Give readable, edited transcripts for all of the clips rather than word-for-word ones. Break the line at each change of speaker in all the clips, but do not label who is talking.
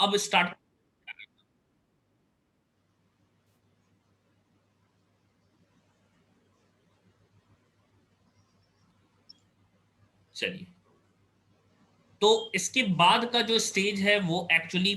अब स्टार्ट। चलिए, तो इसके बाद का जो स्टेज है वो एक्चुअली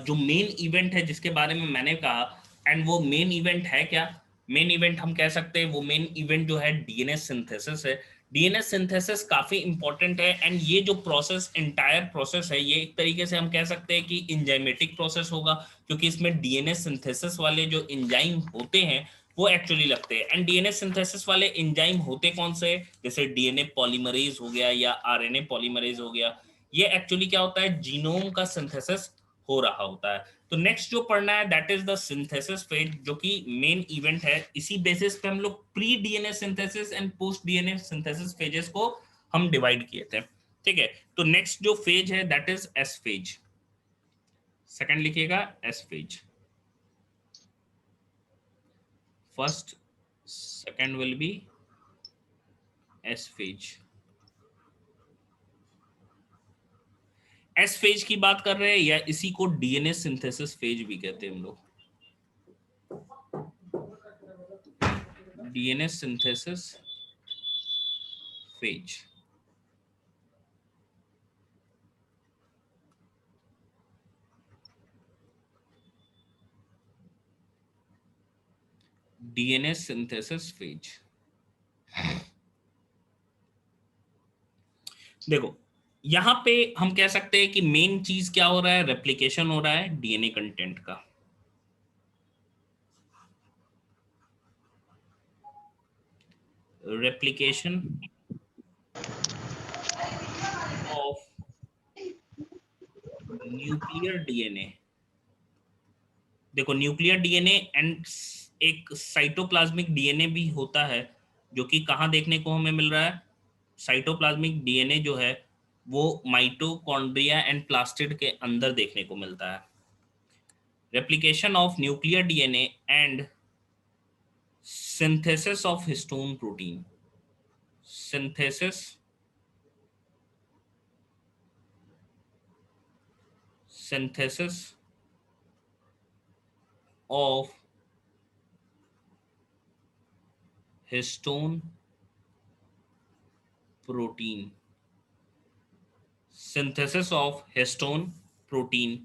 जो मेन इवेंट है जिसके बारे में मैंने कहा, एंड वो मेन इवेंट है क्या? मेन इवेंट हम कह सकते हैं वो मेन इवेंट जो है डीएनए सिंथेसिस है। डीएनए सिंथेसिस काफी इंपॉर्टेंट है, एंड ये जो प्रोसेस, एंटायर प्रोसेस है, ये एक तरीके से हम कह सकते हैं कि इंजाइमेटिक प्रोसेस होगा, क्योंकि इसमें डीएनए सिंथेसिस वाले जो इंजाइम होते हैं वो एक्चुअली लगते हैं। एंड डीएनए सिंथेसिस वाले एंजाइम होते कौन से? जैसे डीएनए पॉलीमरेज हो गया या आरएनए पॉलीमरेज हो गया। ये एक्चुअली क्या होता है? जीनोम का सिंथेसिस हो रहा होता है। तो नेक्स्ट जो पढ़ना है that is the synthesis phase, जो कि मेन इवेंट है। इसी बेसिस पे हम लोग pre DNA synthesis and post DNA synthesis phases को हम डिवाइड किए थे। ठीक है, तो नेक्स्ट जो फेज है that is S phase. Second लिखिएगा S phase. First, second will be S phase. S phase की बात कर रहे हैं, या इसी को डीएनए सिंथेसिस फेज भी कहते हैं हम लोग। DNA synthesis phase. DNA synthesis phase. देखो, यहां पे हम कह सकते हैं कि मेन चीज क्या हो रहा है? रेप्लिकेशन हो रहा है डीएनए कंटेंट का। Replication of nuclear DNA. देखो, न्यूक्लियर डीएनए एंड एक साइटोप्लाज्मिक डीएनए भी होता है, जो कि कहाँ देखने को हमें मिल रहा है? साइटोप्लाज्मिक डीएनए जो है वो माइटोकॉन्ड्रिया एंड प्लास्टिड के अंदर देखने को मिलता है। Replication of nuclear DNA and synthesis of histone protein. Synthesis synthesis of histone protein। synthesis of histone protein।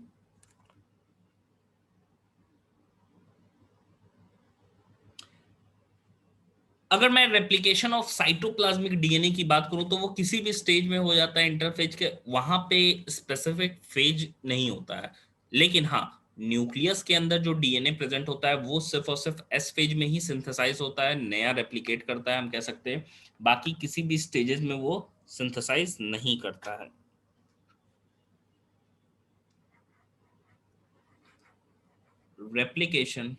अगर मैं रेप्लिकेशन ऑफ साइटोप्लाज्मिक डीएनए की बात करूं तो वो किसी भी स्टेज में हो जाता है इंटरफेज के, वहां पे स्पेसिफिक फेज नहीं होता है। लेकिन हाँ, न्यूक्लियस के अंदर जो डीएनए प्रेजेंट होता है वो सिर्फ और सिर्फ एस फेज में ही सिंथेसाइज होता है, नया रेप्लिकेट करता है हम कह सकते हैं। बाकी किसी भी स्टेजेस में वो सिंथेसाइज नहीं करता है। replication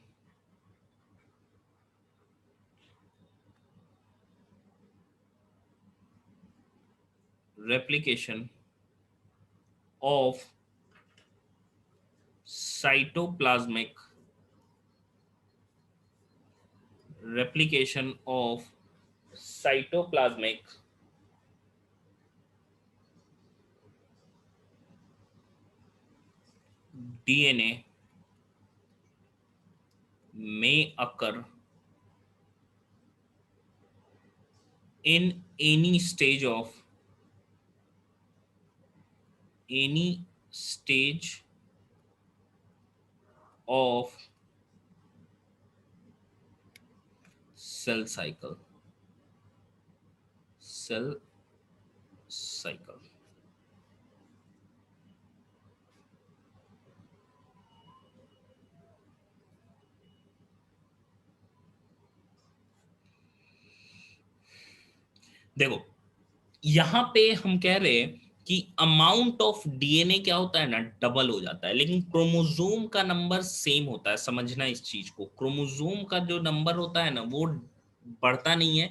replication of cytoplasmic replication of cytoplasmic DNA may occur in any stage of cell cycle। देखो, यहां पे हम कह रहे हैं कि अमाउंट ऑफ डीएनए क्या होता है ना, डबल हो जाता है, लेकिन क्रोमोसोम का नंबर सेम होता है। समझना इस चीज को, क्रोमोसोम का जो नंबर होता है ना वो बढ़ता नहीं है,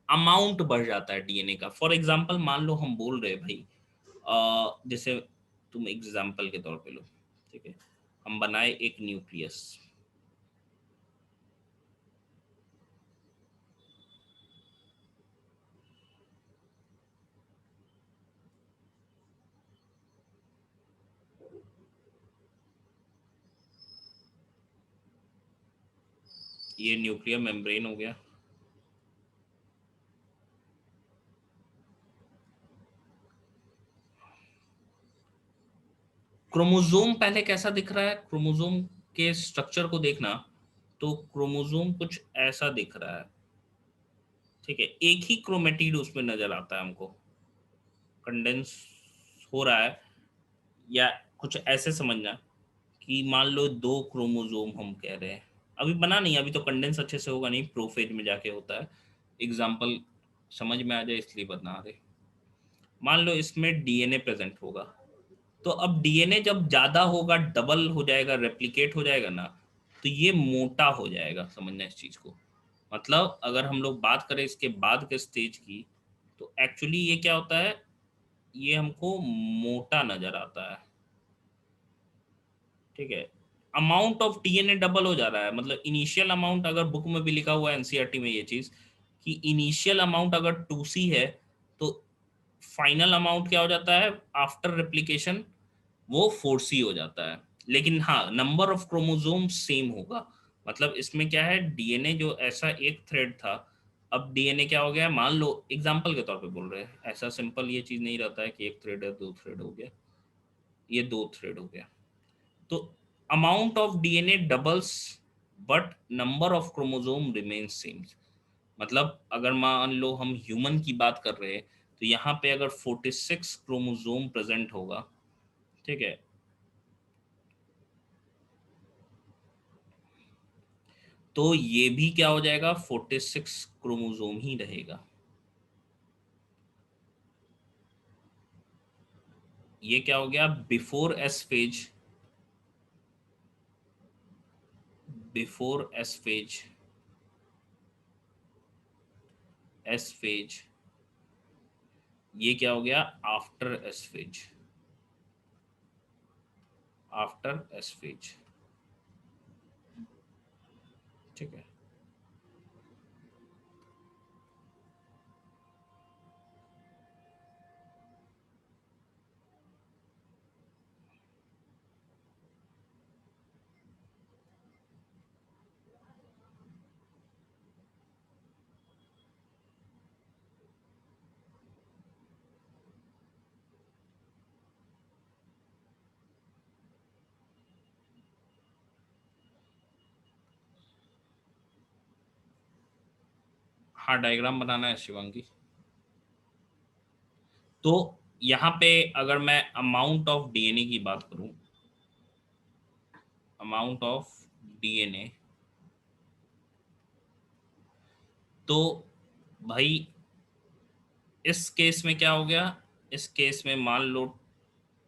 अमाउंट बढ़ जाता है डीएनए का। फॉर एग्जांपल मान लो हम बोल रहे हैं भाई, जैसे तुम एग्जांपल के तौर पे लो, ठीक है, हम बनाए एक न्यूक्लियस। ये न्यूक्लियर मेम्ब्रेन हो गया। क्रोमोसोम पहले कैसा दिख रहा है, क्रोमोसोम के स्ट्रक्चर को देखना, तो क्रोमोसोम कुछ ऐसा दिख रहा है। ठीक है, एक ही क्रोमेटिड उसमें नजर आता है हमको, कंडेंस हो रहा है, या कुछ ऐसे समझना कि मान लो दो क्रोमोसोम हम कह रहे हैं, अभी बना नहीं, अभी तो कंडेंस अच्छे से होगा नहीं, प्रोफेज में जाके होता है। एग्जाम्पल समझ में आ जाए इसलिए बना रहे। मान लो इसमें डीएनए प्रेजेंट होगा, तो अब डीएनए जब ज्यादा होगा, डबल हो जाएगा, रेप्लिकेट हो जाएगा ना, तो ये मोटा हो जाएगा, समझना इस चीज को। मतलब अगर हम लोग बात करें इसके बाद के स्टेज की, तो एक्चुअली ये क्या होता है, ये हमको मोटा नजर आता है। ठीक है, अमाउंट ऑफ डीएनए डबल हो जा रहा है, मतलब इनिशियल अमाउंट, अगर बुक में भी लिखा हुआ है एनसीईआरटी में ये चीज, कि इनिशियल अमाउंट अगर 2C है, तो फाइनल अमाउंट क्या हो जाता है आफ्टर रेप्लिकेशन, वो 4C हो जाता है। लेकिन हाँ, नंबर ऑफ क्रोमोसोम सेम होगा। मतलब इसमें क्या है, डीएनए जो ऐसा एक थ्रेड था, अब डीएनए क्या हो गया, मान लो एग्जांपल के तौर पे बोल रहे हैं, ऐसा सिंपल ये चीज नहीं रहता है कि एक थ्रेड है, दो थ्रेड हो गया, ये दो थ्रेड हो गया। तो amount of DNA doubles, but number of chromosome remain same. मतलब अगर मान लो हम ह्यूमन की बात कर रहे हैं, तो यहाँ पे अगर 46 क्रोमोसोम प्रेजेंट होगा, ठीक है, तो ये भी क्या हो जाएगा, 46 क्रोमोसोम ही रहेगा। ये क्या हो गया, before S phase, before S phase, S phase, ये क्या हो गया, after S phase, after S phase. ठीक है, हाँ डायग्राम बनाना है शिवांगी। तो यहाँ पे अगर मैं अमाउंट ऑफ डीएनए की बात करूं, अमाउंट ऑफ डीएनए, तो भाई इस केस में क्या हो गया, इस केस में मान लो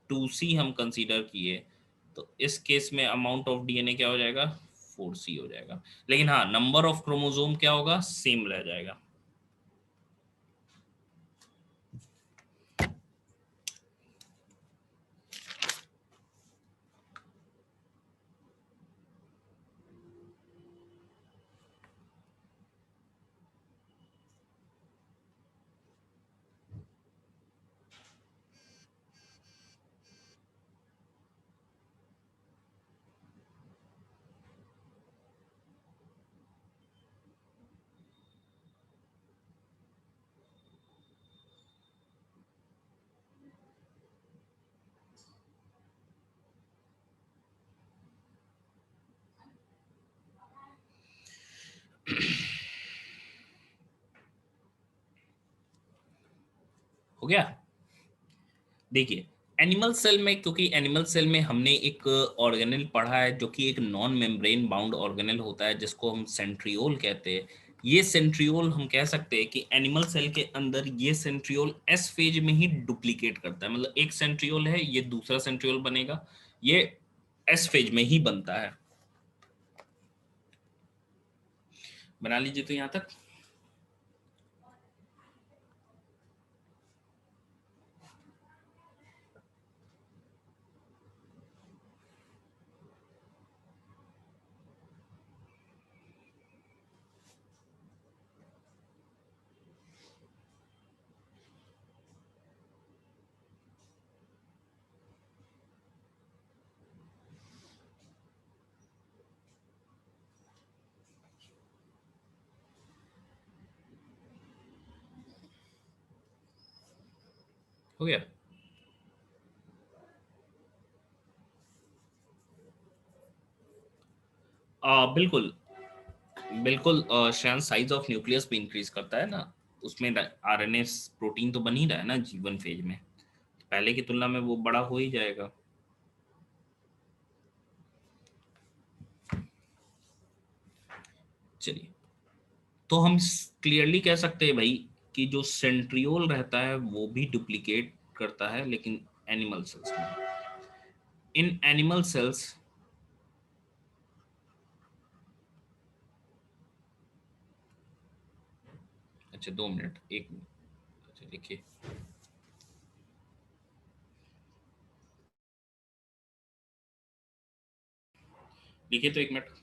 2C हम कंसीडर किए, तो इस केस में अमाउंट ऑफ डीएनए क्या हो जाएगा, 4C हो जाएगा। लेकिन हाँ, नंबर ऑफ क्रोमोसोम क्या होगा, सेम रह जाएगा। हो गया। देखिए, एनिमल सेल में, क्योंकि एनिमल सेल में हमने एक ऑर्गेनेल पढ़ा है जो कि एक नॉन मेम्ब्रेन बाउंड ऑर्गेनेल होता है, जिसको हम सेंट्रियोल कहते हैं। ये सेंट्रियोल हम कह सकते हैं कि एनिमल सेल के अंदर ये सेंट्रियोल एस फेज में ही डुप्लीकेट करता है। मतलब एक सेंट्रियोल है, ये दूसरा सेंट्रियोल बनेगा, ये एस फेज में ही बनता है। बना लीजिए तो यहाँ तक। हो गया। बिल्कुल बिल्कुल, शायद साइज ऑफ न्यूक्लियस भी इंक्रीज करता है ना, उसमें आरएनए प्रोटीन तो बन ही रहा है ना जीवन फेज में, पहले की तुलना में वो बड़ा हो ही जाएगा। चलिए, तो हम क्लियरली कह सकते हैं भाई कि जो सेंट्रियोल रहता है वो भी डुप्लीकेट करता है, लेकिन एनिमल सेल्स में, इन एनिमल सेल्स, अच्छा 2 मिनट, 1 मिनट, अच्छा लिखिए। लिखिए तो 1 मिनट।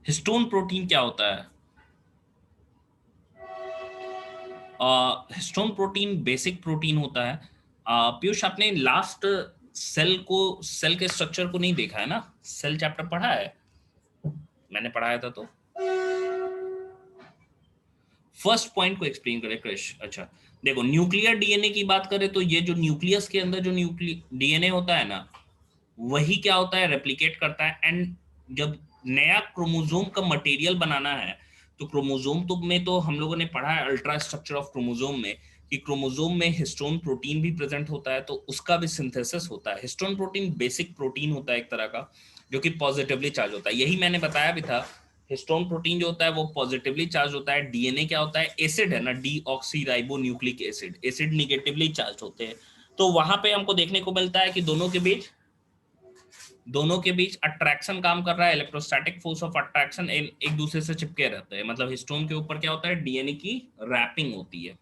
हिस्टोन प्रोटीन क्या होता है? हिस्टोन प्रोटीन बेसिक प्रोटीन होता है। पीयूष, आपने लास्ट सेल के स्ट्रक्चर को नहीं देखा है ना? सेल चैप्टर पढ़ा है? मैंने पढ़ाया था तो फर्स्ट पॉइंट को एक्सप्लेन करें क्रिश। अच्छा, देखो, न्यूक्लियर डीएनए की बात करें तो ये जो न्यूक्लियस के अंदर जो न्यूक्लियर डीएनए होता है ना, वही क्या होता है, रेप्लिकेट करता है। एंड जब नया क्रोमोसोम का मटेरियल बनाना है, तो क्रोमोसोम तो में तो हम लोगों ने पढ़ा है अल्ट्रा स्ट्रक्चर ऑफ क्रोमोसोम में, कि क्रोमोसोम में हिस्टोन प्रोटीन भी प्रेजेंट होता है, तो उसका भी सिंथेसिस होता है। हिस्टोन प्रोटीन बेसिक प्रोटीन होता है एक तरह का, जो कि पॉजिटिवली चार्ज होता है। यही मैंने बताया भी था, हिस्टोन प्रोटीन जो होता है वो पॉजिटिवली चार्ज होता है। डीएनए क्या होता है, एसिड है ना, D oxy ribo nucleic acid, acid negatively charge होते हैं। तो वहां पे हमको देखने को मिलता है कि दोनों के बीच अट्रैक्शन काम कर रहा है, इलेक्ट्रोस्टैटिक फोर्स ऑफ अट्रैक्शन, एक दूसरे से चिपके रहते हैं। मतलब हिस्टोन के ऊपर क्या होता है, डीएनए की रैपिंग होती है।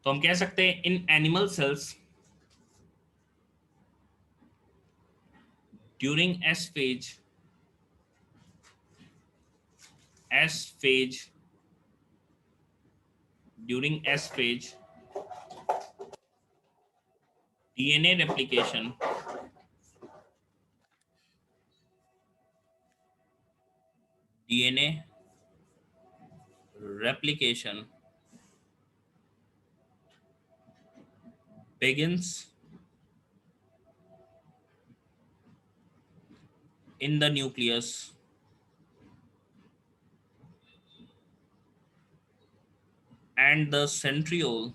तो हम कह सकते हैं in animal cells during S phase during S phase DNA replication DNA replication begins in the nucleus and the centriole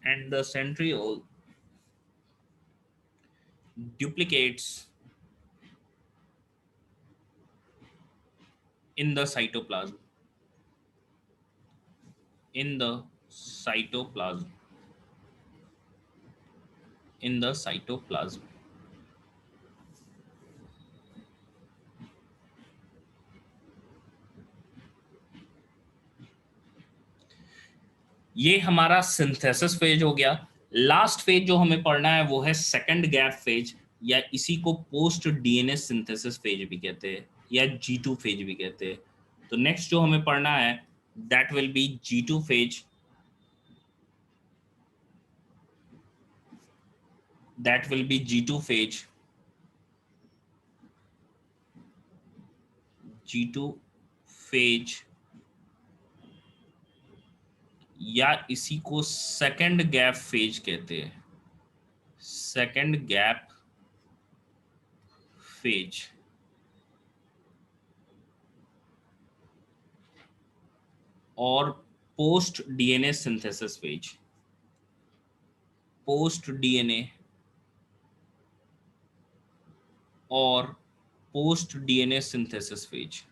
and the centriole duplicates in the cytoplasm in the cytoplasm in the cytoplasm ये हमारा synthesis phase हो गया। Last phase जो हमें पढ़ना है वो है सेकंड गैप फेज, या इसी को पोस्ट डीएनए सिंथेसिस फेज भी कहते हैं, या G2 फेज भी कहते हैं। तो नेक्स्ट जो हमें पढ़ना है, that will be G2 phase, that will be G2 phase, G2 phase, या इसी को सेकंड गैप फेज कहते हैं, सेकंड गैप फेज और post DNA synthesis phase, post DNA और post DNA synthesis phase.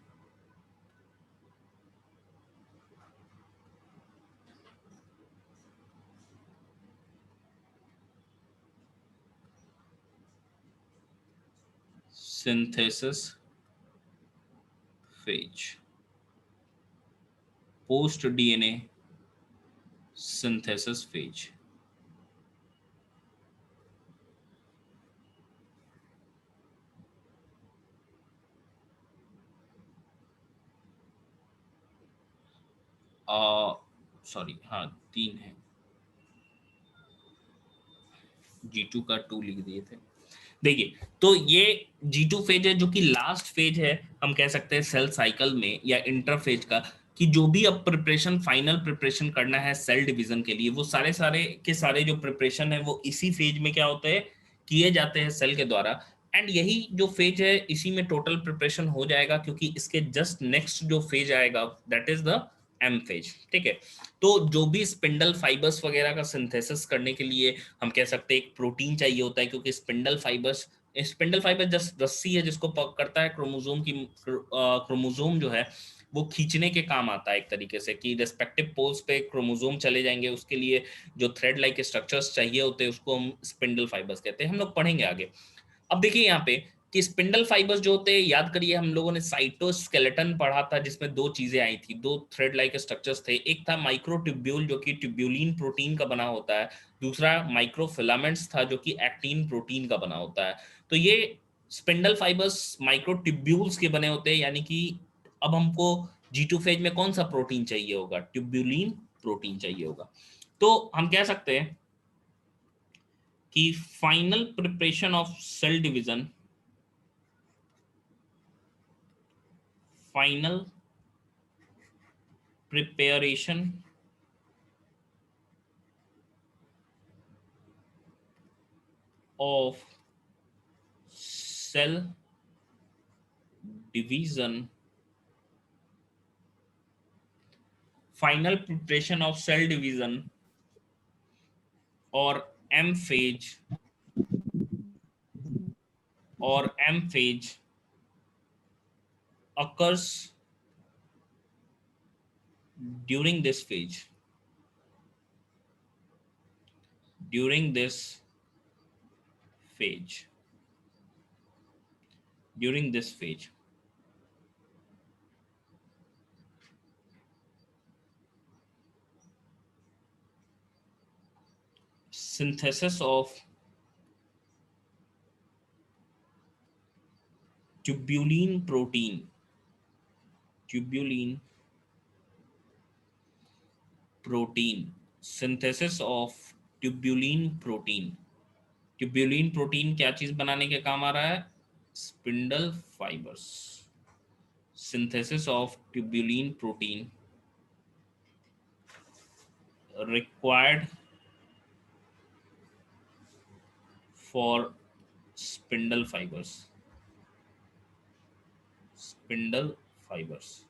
Synthesis phase, post DNA synthesis phase. Sorry, हाँ, 3 है। G2 का 2 लिख दिए थे। देखिए, तो ये G2 फेज है जो कि लास्ट फेज है, हम कह सकते हैं सेल साइकिल में या इंटरफेज का, कि जो भी अब प्रिपरेशन, फाइनल प्रिपरेशन करना है सेल डिवीजन के लिए, वो सारे सारे के सारे जो प्रिपरेशन है वो इसी फेज में क्या होते हैं, किए जाते हैं सेल के द्वारा। एंड यही जो फेज है इसी में टोटल प्रिपरेशन हो जाएगा, क्योंकि इसके जस्ट नेक्स्ट जो फेज आएगा that is the M phase. ठीक है, तो जो भी स्पिंडल फाइबर्स वगैरह का सिंथेसिस करने के लिए हम कह सकते हैं एक प्रोटीन चाहिए होता है, क्योंकि स्पिंडल फाइबर जस्ट रस्सी है जिसको पकड़ता है क्रोमोसोम की, क्रोमोसोम जो है वो खींचने के काम आता है एक तरीके से, कि रेस्पेक्टिव पोल्स पे क्रोमोसोम चले जाएंगे, उसके लिए जो थ्रेड लाइक स्ट्रक्चर्स चाहिए होते हैं उसको हम स्पिंडल फाइबर्स कहते हैं। हम लोग पढ़ेंगे आगे। अब देखिए यहाँ पे कि स्पिंडल फाइबर्स जो होते हैं, याद करिए हम लोगों ने साइटोस्केलेटन पढ़ा था जिसमें दो चीजें आई थी, दो थ्रेड लाइक स्ट्रक्चर्स थे। एक था माइक्रोट्यूब्यूल जो कि ट्यूब्यूलिन प्रोटीन का बना होता है, दूसरा माइक्रोफिलामेंट्स था जो कि एक्टिन प्रोटीन का बना होता है। तो ये स्पिंडल फाइबर्स माइक्रोट्यूब्यूल्स के बने होते हैं, यानी कि अब हमको G2 फेज में कौन सा प्रोटीन चाहिए होगा, ट्यूब्यूलिन प्रोटीन चाहिए होगा। तो हम कह सकते हैं कि final preparation of cell division, final preparation of cell division, final preparation of cell division or M phase or M phase occurs during this phase, during this phase, during this phase. Synthesis of tubulin protein, tubulin protein, synthesis of tubulin protein। Tubulin protein क्या चीज बनाने के काम आ रहा है, spindle fibres. Synthesis of tubulin protein required for spindle fibres, spindle fibres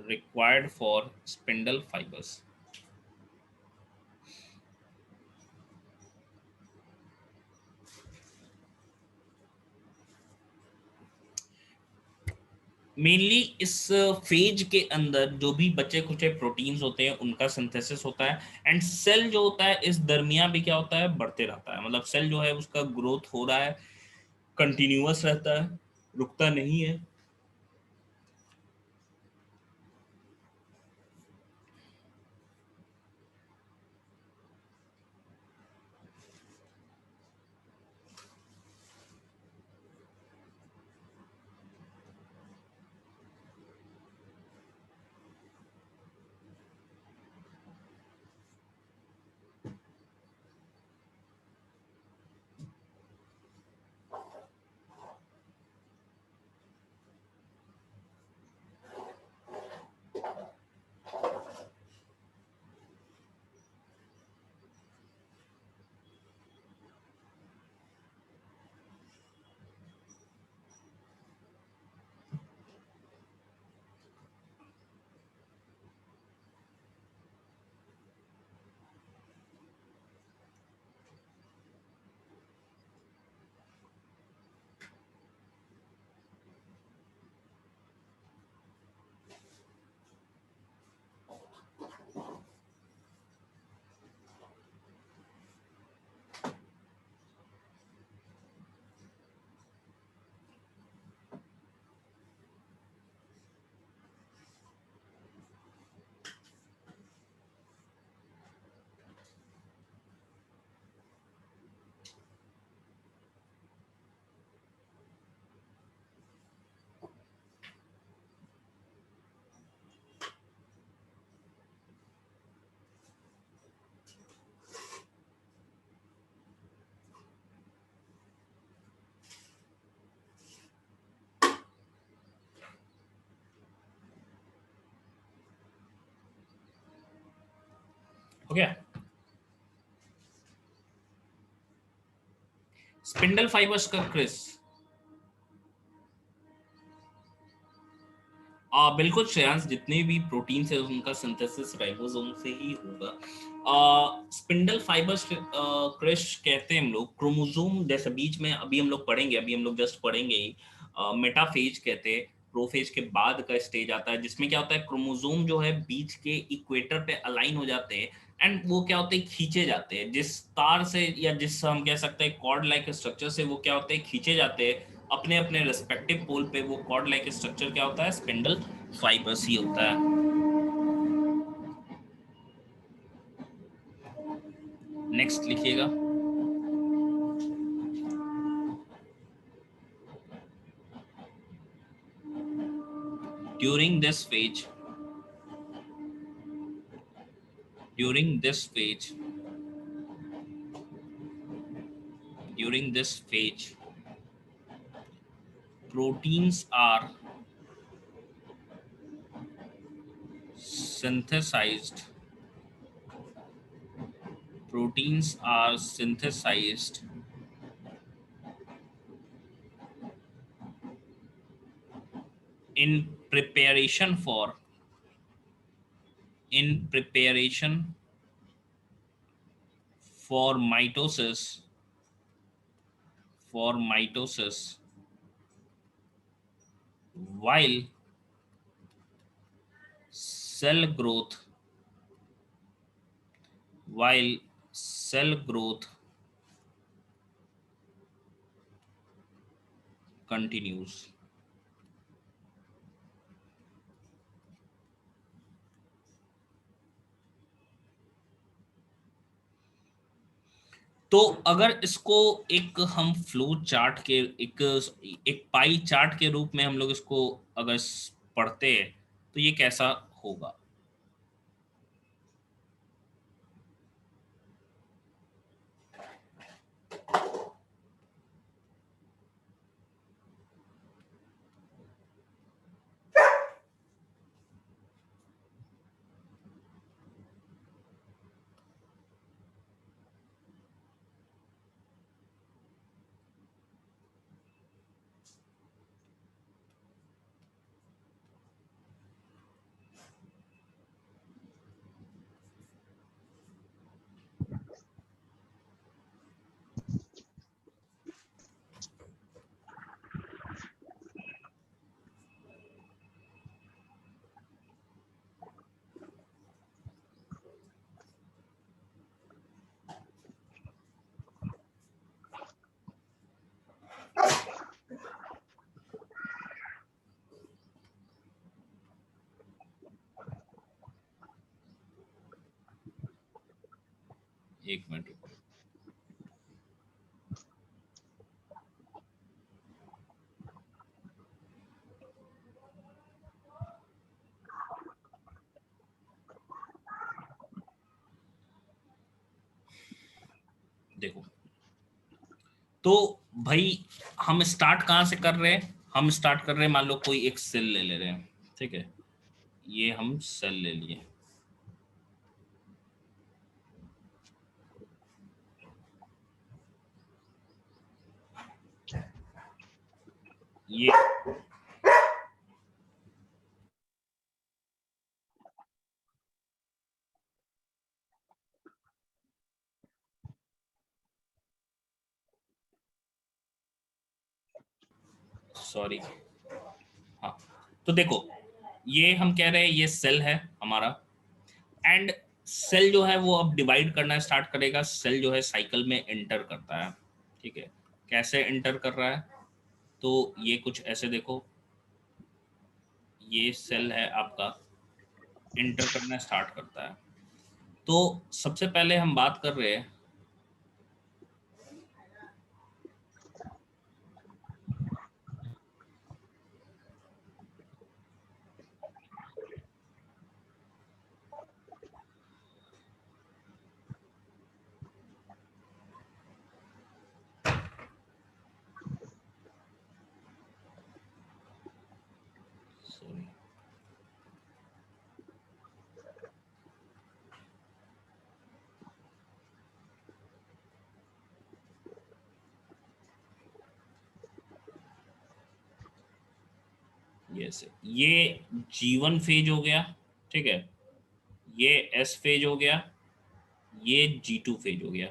required for spindle fibres. Mainly इस phase के अंदर जो भी बचे कुचे प्रोटीन्स होते हैं उनका सिंथेसिस होता है, एंड सेल जो होता है इस दरमियान भी क्या होता है, बढ़ते रहता है। मतलब सेल जो है उसका ग्रोथ हो रहा है, कंटिन्यूअस रहता है, रुकता नहीं है। ओके। स्पिंडल फाइबर्स का क्रिस, बिल्कुल श्रेयांश, जितने भी प्रोटीन्स है उनका सिंथेसिस राइबोसोम से ही होगा। स्पिंडल फाइबर्स क्रिश कहते हैं हम लोग क्रोमोसोम, जैसे बीच में अभी हम लोग पढ़ेंगे, अभी हम लोग जस्ट पढ़ेंगे ही, मेटाफेज कहते हैं, प्रोफेज के बाद का स्टेज आता है, जिसमें क्या होता है क्रोमोसोम जो है बीच के इक्वेटर पे अलाइन हो जाते हैं, एंड वो क्या होते हैं खींचे जाते हैं जिस तार से, या जिस हम कह सकते हैं कॉर्ड लाइक स्ट्रक्चर से, वो क्या होते हैं खींचे जाते हैं अपने अपने रेस्पेक्टिव पोल पे। वो कॉर्ड लाइक स्ट्रक्चर क्या होता है, स्पिंडल फाइबर्स ही होता है। नेक्स्ट लिखिएगा। During this phase, during this phase, during this phase, proteins are synthesized, proteins are synthesized in preparation for, in preparation for mitosis, for mitosis, while cell growth, while cell growth continues। तो अगर इसको एक हम flow chart के, एक एक pie chart के रूप में हम लोग इसको अगर पढ़ते हैं तो ये कैसा होगा। एक मिनट रुको। देखो, तो भाई हम स्टार्ट कहाँ से कर रहे हैं, हम स्टार्ट कर रहे हैं, मान लो कोई एक सेल ले ले रहे हैं, ठीक है, ये हम सेल ले लिए, ये सॉरी, हाँ, तो देखो ये हम कह रहे हैं ये सेल है हमारा, एंड सेल जो है वो अब डिवाइड करना स्टार्ट करेगा, सेल जो है साइकिल में एंटर करता है, ठीक है, कैसे एंटर कर रहा है, तो ये कुछ ऐसे देखो, ये सेल है आपका, एंटर करना स्टार्ट करता है। तो सबसे पहले हम बात कर रहे हैं, ये G1 फेज हो गया, ठीक है, ये S फेज हो गया, ये G2 फेज हो गया।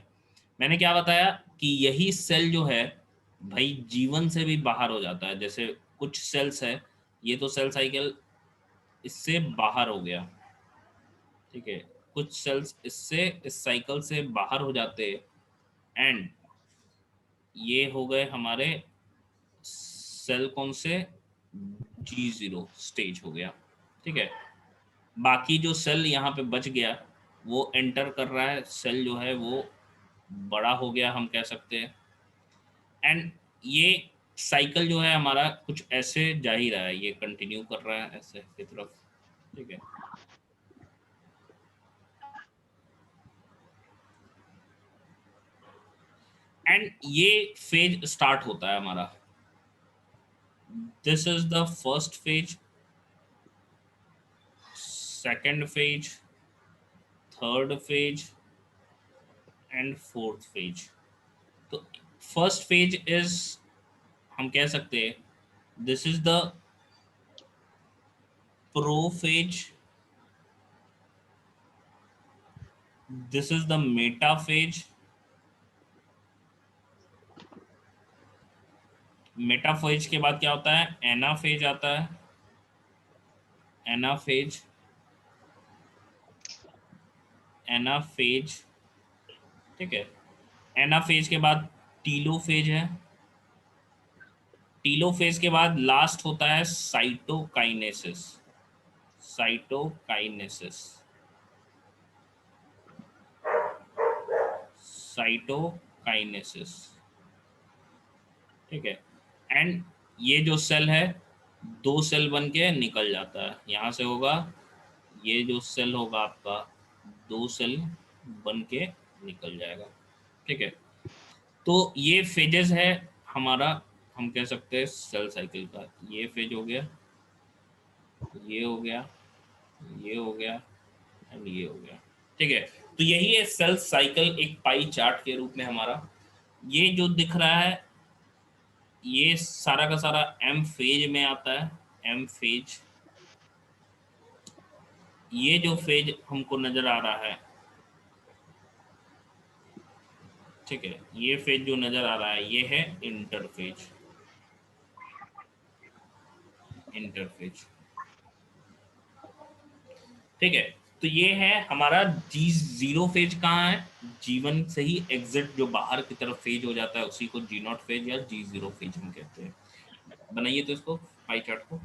मैंने क्या बताया कि यही सेल जो है भाई G1 से भी बाहर हो जाता है। जैसे कुछ सेल्स है, ये तो सेल साइकिल इससे बाहर हो गया, ठीक है, कुछ सेल्स इससे इस साइकिल से बाहर हो जाते हैं। एंड ये हो गए हमारे सेल कौन से, G0 स्टेज हो गया, ठीक है। बाकी जो सेल यहाँ पे बच गया वो एंटर कर रहा है, सेल जो है वो बड़ा हो गया हम कह सकते हैं। एंड ये साइकिल जो है हमारा कुछ ऐसे जा ही रहा है, ये कंटिन्यू कर रहा है ऐसे की तरफ, ठीक है। एंड ये फेज स्टार्ट होता है हमारा, this is the first phase, second phase, third phase and fourth phase. तो फर्स्ट फेज इज, हम कह सकते हैं this is the prophase, this is the metaphase, metaphase के बाद क्या होता है, एनाफेज आता है, एनाफेज, एनाफेज, ठीक है। एनाफेज के बाद टीलोफेज है, टीलोफेज के बाद लास्ट होता है साइटोकाइनेसिस, साइटोकाइनेसिस, साइटोकाइनेसिस, ठीक है। एंड ये जो सेल है दो सेल बन के निकल जाता है, यहाँ से होगा, ये जो सेल होगा आपका दो सेल बन के निकल जाएगा, ठीक है। तो ये फेजेस है हमारा, हम कह सकते हैं सेल साइकिल का। ये फेज हो गया, ये हो गया, ये हो गया एंड ये हो गया, ठीक है। तो यही है सेल साइकिल एक पाई चार्ट के रूप में हमारा। ये जो दिख रहा है ये सारा का सारा एम फेज में आता है, एम फेज। ये जो फेज हमको नजर आ रहा है, ठीक है, ये फेज जो नजर आ रहा है ये है इंटरफेज, इंटरफेज, ठीक है। तो ये है हमारा G0 फेज। कहाँ है, G1 से ही एग्जिट जो बाहर की तरफ फेज हो जाता है उसी को G0 फेज या G0 फेज हम कहते हैं। बनाइए तो इसको पाई चार्ट को।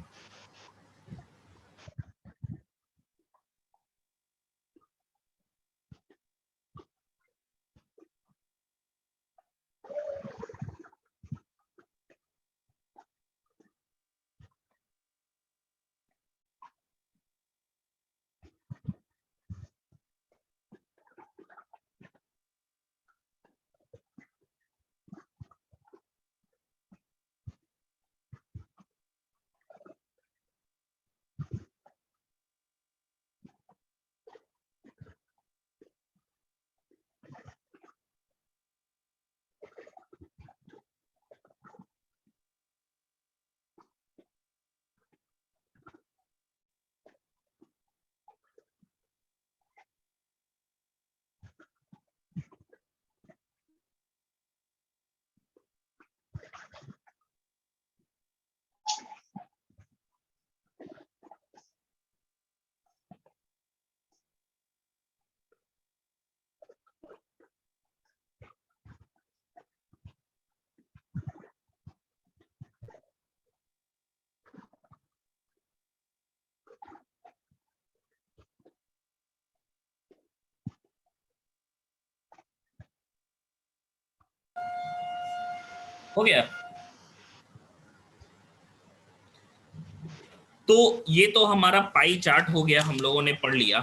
हो गया। तो ये तो हमारा पाई चार्ट हो गया, हम लोगों ने पढ़ लिया।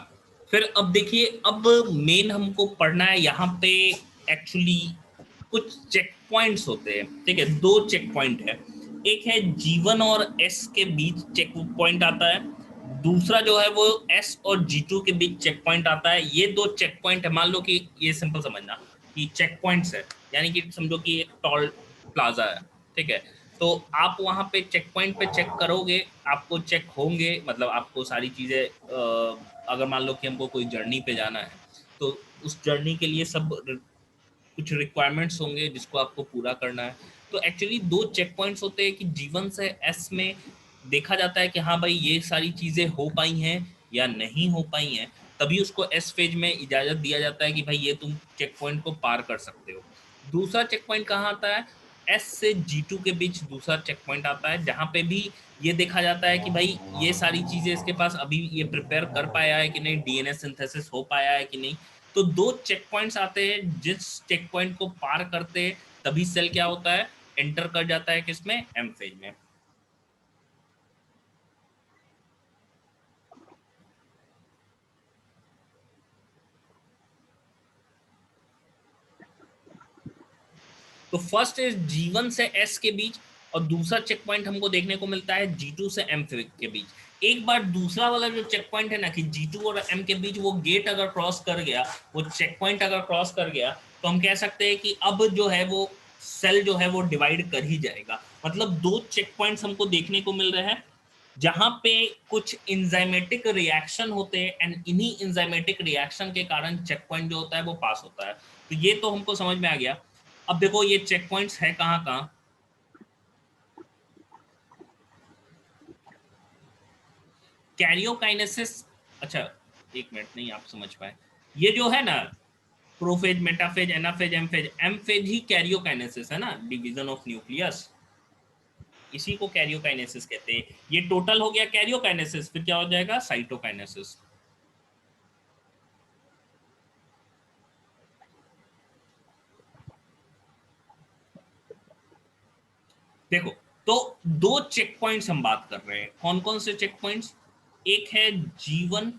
फिर अब देखिए, अब मेन हमको पढ़ना है यहाँ पे एक्चुअली कुछ चेक पॉइंट्स होते हैं, ठीक है। दो चेक पॉइंट है, एक है G1 और S के बीच चेक पॉइंट आता है, दूसरा जो है वो S और G2 के बीच चेक पॉइंट आता है। ये दो चेक पॉइंट है, मान लो कि ये सिंपल समझना कि चेक पॉइंट्स है, यानी कि समझो कि एक टॉल प्लाजा है, ठीक है। तो आप वहाँ पे चेक पॉइंट पे चेक करोगे, आपको चेक होंगे, मतलब आपको सारी चीज़ें अगर मान लो कि हमको कोई जर्नी पे जाना है, तो उस जर्नी के लिए सब कुछ रिक्वायरमेंट्स होंगे जिसको आपको पूरा करना है। तो एक्चुअली दो चेक पॉइंट्स होते हैं कि जीवन से एस में देखा जाता है कि हाँ भाई ये सारी चीज़ें हो पाई हैं या नहीं हो पाई हैं, तभी उसको एस फेज में इजाज़त दिया जाता है कि भाई ये तुम चेक पॉइंट को पार कर सकते हो। दूसरा चेक पॉइंट कहाँ आता है? एस से G2 के बीच दूसरा चेक पॉइंट आता है, जहाँ पे भी ये देखा जाता है कि भाई ये सारी चीज़ें इसके पास अभी ये प्रिपेयर कर पाया है कि नहीं, डीएनए सिंथेसिस हो पाया है कि नहीं। तो दो चेक पॉइंट्स आते हैं, जिस चेक पॉइंट को पार करते हैं तभी सेल क्या होता है, एंटर कर जाता है किसमें, एम फेज में। तो फर्स्ट इज G1 से S के बीच, और दूसरा चेक पॉइंट हमको देखने को मिलता है G2 से M के बीच। एक बार दूसरा वाला जो चेक पॉइंट है ना कि G2 और M के बीच वो गेट अगर क्रॉस कर गया, वो चेक पॉइंट अगर क्रॉस कर गया, तो हम कह सकते हैं कि अब जो है वो सेल जो है वो डिवाइड कर ही जाएगा। मतलब दो चेक पॉइंट्स हमको देखने को मिल रहे हैं जहां पे कुछ इंजाइमेटिक रिएक्शन होते हैं, एंड इन्हीं इंजाइमेटिक रिएक्शन के कारण चेक पॉइंट जो होता है वो पास होता है। तो ये तो हमको समझ में आ गया। अब देखो ये चेक पॉइंट्स है कहाँ कहाँ। कैरियोकाइनेसिस, अच्छा एक मिनट, नहीं आप समझ पाए, ये जो है ना प्रोफेज, मेटाफेज, एनाफेज, एमफेज, एमफेज ही कैरियोकाइनेसिस है ना, डिवीजन ऑफ न्यूक्लियस, इसी को कैरियोकाइनेसिस कहते हैं। ये टोटल हो गया कैरियोकाइनेसिस, फिर क्या हो जाएगा, साइटोकाइनेसिस। देखो, तो दो चेक पॉइंट्स हम बात कर रहे हैं, कौन कौन से चेक पॉइंट्स? एक है G1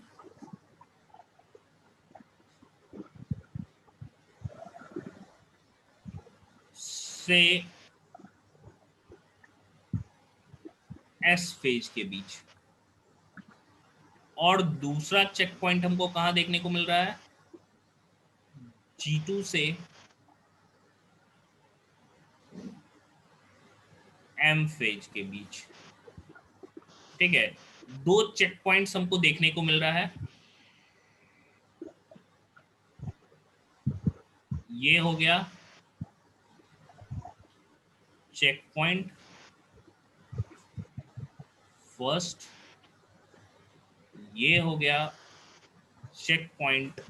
से S फेज के बीच, और दूसरा चेक पॉइंट हमको कहां देखने को मिल रहा है, G2 से M फेज के बीच। ठीक है, दो चेक पॉइंट्स हमको देखने को मिल रहा है, ये हो गया चेक पॉइंट फर्स्ट, ये हो गया चेक पॉइंट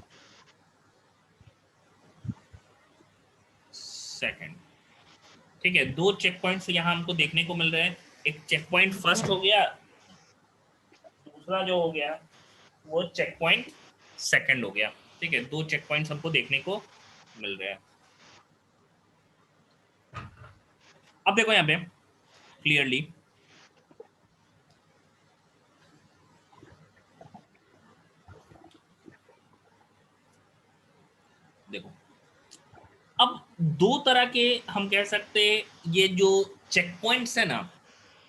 सेकंड। ठीक है, दो चेक पॉइंट्स यहां हमको देखने को मिल रहे हैं, एक चेक पॉइंट फर्स्ट हो गया, दूसरा जो हो गया वो चेक पॉइंट सेकंड हो गया। ठीक है, दो चेक पॉइंट्स हमको देखने को मिल रहे हैं। अब देखो यहाँ पे क्लियरली, देखो अब दो तरह के हम कह सकते हैं ये जो चेक पॉइंट्स है ना,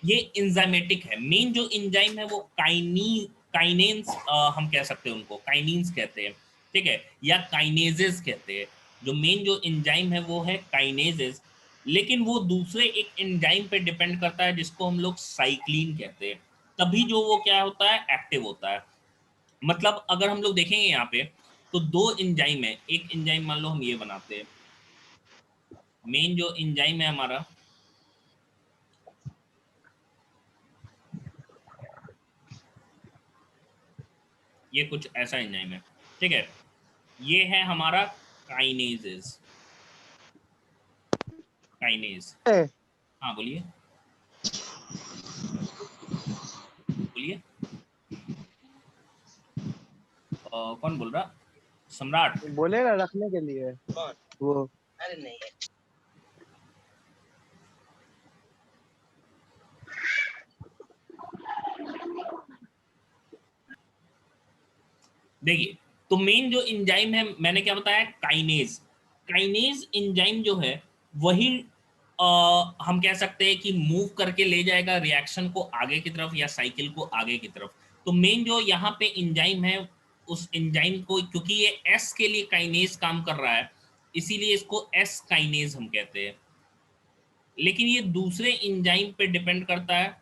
ये इंजाइमेटिक है। मेन जो इंजाइम है वो काइनेन्स, हम कह सकते हैं उनको काइनीन्स कहते हैं। ठीक है, या काइनेजेस कहते हैं। जो मेन जो इंजाइम है वो है काइनेजेस, लेकिन वो दूसरे एक इंजाइम पे डिपेंड करता है जिसको हम लोग साइक्लिन कहते हैं, तभी जो वो क्या होता है, एक्टिव होता है। मतलब अगर हम लोग देखेंगे यहाँ पे, तो दो इंजाइम है, एक इंजाइम मान लो हम ये बनाते हैं, मेन जो इंजाइम है हमारा, ये कुछ ऐसा एंजाइम है। ठीक है, ये है हमारा काइनेजेस, काइनेज। हाँ बोलिए, बोलिए। कौन बोल रहा, सम्राट?
बोले ना रखने के लिए।
कौन?
वो
अरे नहीं है।
देखिए, तो मेन जो एंजाइम है मैंने क्या बताया, काइनेज। काइनेज एंजाइम जो है वही हम कह सकते हैं कि मूव करके ले जाएगा रिएक्शन को आगे की तरफ या साइकिल को आगे की तरफ। तो मेन जो यहाँ पे एंजाइम है, उस एंजाइम को, क्योंकि ये एस के लिए काइनेज काम कर रहा है, इसीलिए इसको एस काइनेज हम कहते हैं। लेकिन ये दूसरे इंजाइम पे डिपेंड करता है।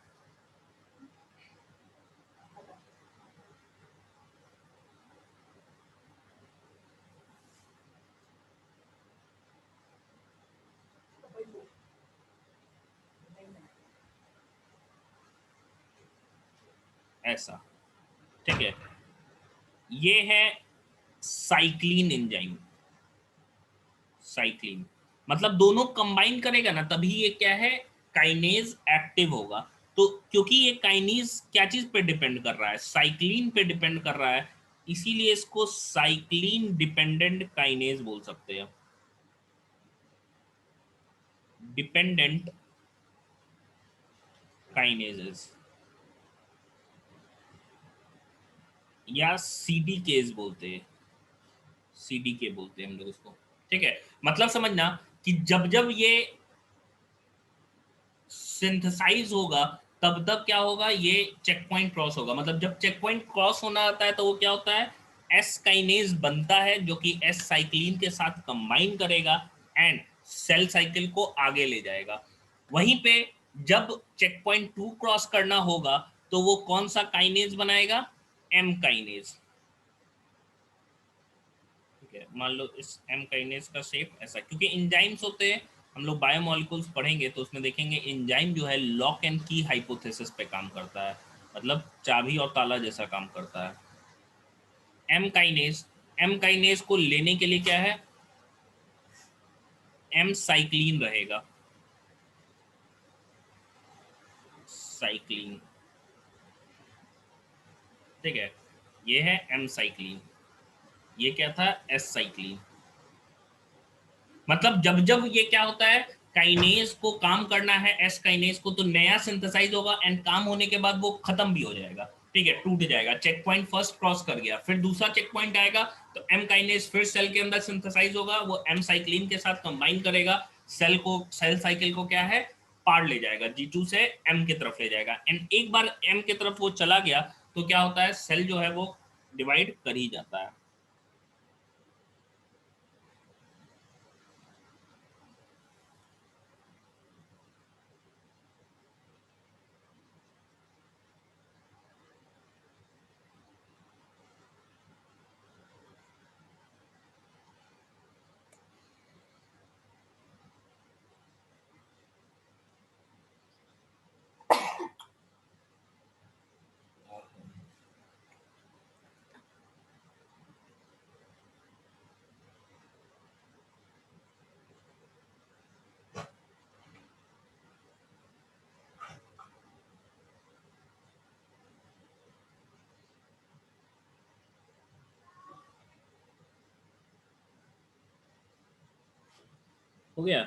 ऐसा, ठीक है। ये है साइक्लिन एंजाइम। साइक्लिन मतलब दोनों कंबाइन करेगा ना, तभी ये क्या है, काइनेज एक्टिव होगा। तो क्योंकि ये काइनेज क्या चीज पे डिपेंड कर रहा है, साइक्लिन पे डिपेंड कर रहा है, इसीलिए इसको साइक्लिन डिपेंडेंट काइनेज बोल सकते हैं। डिपेंडेंट काइनेजेस या सीडीकेज बोलते हैं। सीडीके बोलते हैं हम लोग उसको, ठीक है। मतलब समझना कि जब जब ये सिंथेसाइज होगा, तब तब क्या होगा, ये चेक पॉइंट क्रॉस होगा। मतलब जब चेक पॉइंट क्रॉस होना आता है तो वो क्या होता है, एस काइनेज बनता है, जो कि एस साइक्लिन के साथ कंबाइन करेगा एंड सेल साइकिल को आगे ले जाएगा। वहीं पे जब चेक पॉइंट 2 क्रॉस करना होगा तो वो कौन सा काइनेज बनाएगा, एम काइनेज। ठीक है, मान लो इस एम काइनेज का शेप ऐसा, क्योंकि एंजाइम्स होते हैं, हम लोग बायोमोलिकुल्स पढ़ेंगे तो उसमें देखेंगे एंजाइम जो है लॉक एंड की हाइपोथेसिस पे काम करता है, मतलब चाबी और ताला जैसा काम करता है। एम काइनेज, एम काइनेज को लेने के लिए क्या है, एम साइक्लिन रहेगा। साइक्लिन, ठीक है। ये है एम साइक्लिन, ये क्या था, एस साइक्लिन। मतलब जब जब ये क्या होता है, काइनेज को काम करना है एस काइनेज को, तो नया सिंथेसाइज होगा एंड काम होने के बाद वो खत्म भी हो जाएगा, ठीक है, टूट जाएगा। चेक पॉइंट फर्स्ट क्रॉस कर गया, फिर दूसरा चेक पॉइंट आएगा तो एम काइनेज फिर सेल के अंदर सिंथेसाइज होगा, वो एम साइक्लिन के साथ कंबाइन करेगा, सेल को, सेल साइकिल को क्या है, पार ले जाएगा, G2 से एम की तरफ ले जाएगा। एंड एक बार एम की तरफ वो चला गया तो क्या होता है, सेल जो है वो डिवाइड कर ही जाता है। हो गया।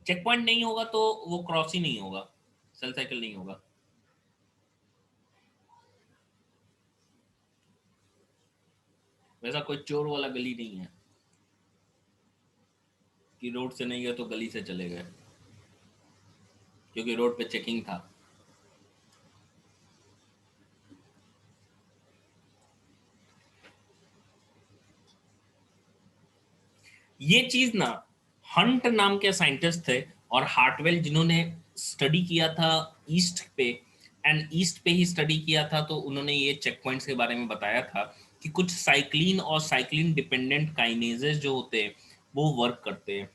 चेक पॉइंट नहीं होगा तो वो क्रॉस ही नहीं होगा, सेल साइकिल नहीं होगा। वैसा कोई चोर वाला गली नहीं है कि रोड से नहीं गए तो गली से चले गए, क्योंकि रोड पे चेकिंग था। ये चीज ना, हंट नाम के साइंटिस्ट थे और हार्टवेल, जिन्होंने स्टडी किया था ईस्ट पे, एंड ईस्ट पे ही स्टडी किया था, तो उन्होंने ये चेक पॉइंट्स के बारे में बताया था कि कुछ साइक्लिन और साइक्लिन डिपेंडेंट काइनेजेस जो होते हैं वो वर्क करते हैं।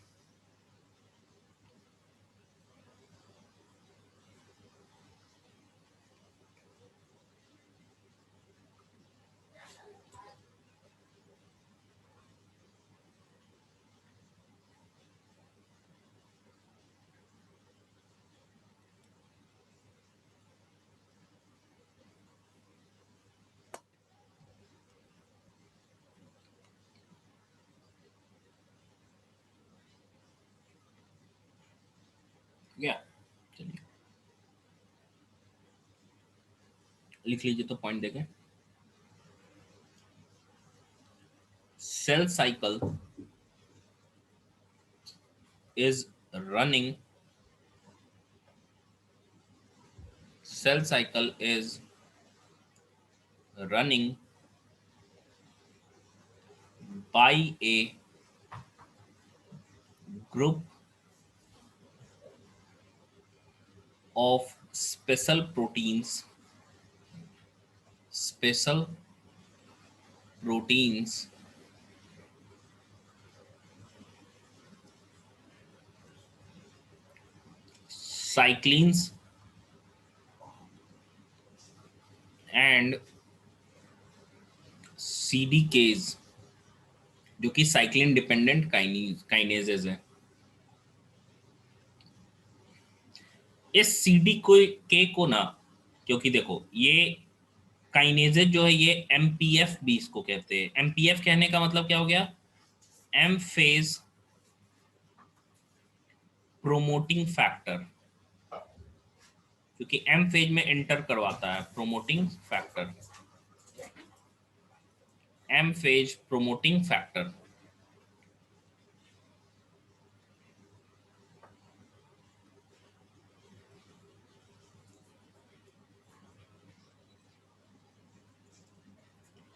गया। चलिए लिख लीजिए तो पॉइंट देखें। Cell cycle is running, cell cycle is running by a group of special proteins cyclins and CDKs, जो कि साइक्लिन डिपेंडेंट काइनेजेज है। इस सीडी को के को ना, क्योंकि देखो ये काइनेजेज जो है ये एमपीएफ भी इसको कहते हैं। एमपीएफ कहने का मतलब क्या हो गया? एम फेज प्रोमोटिंग फैक्टर, क्योंकि एम फेज में एंटर करवाता है promoting factor, M phase promoting factor.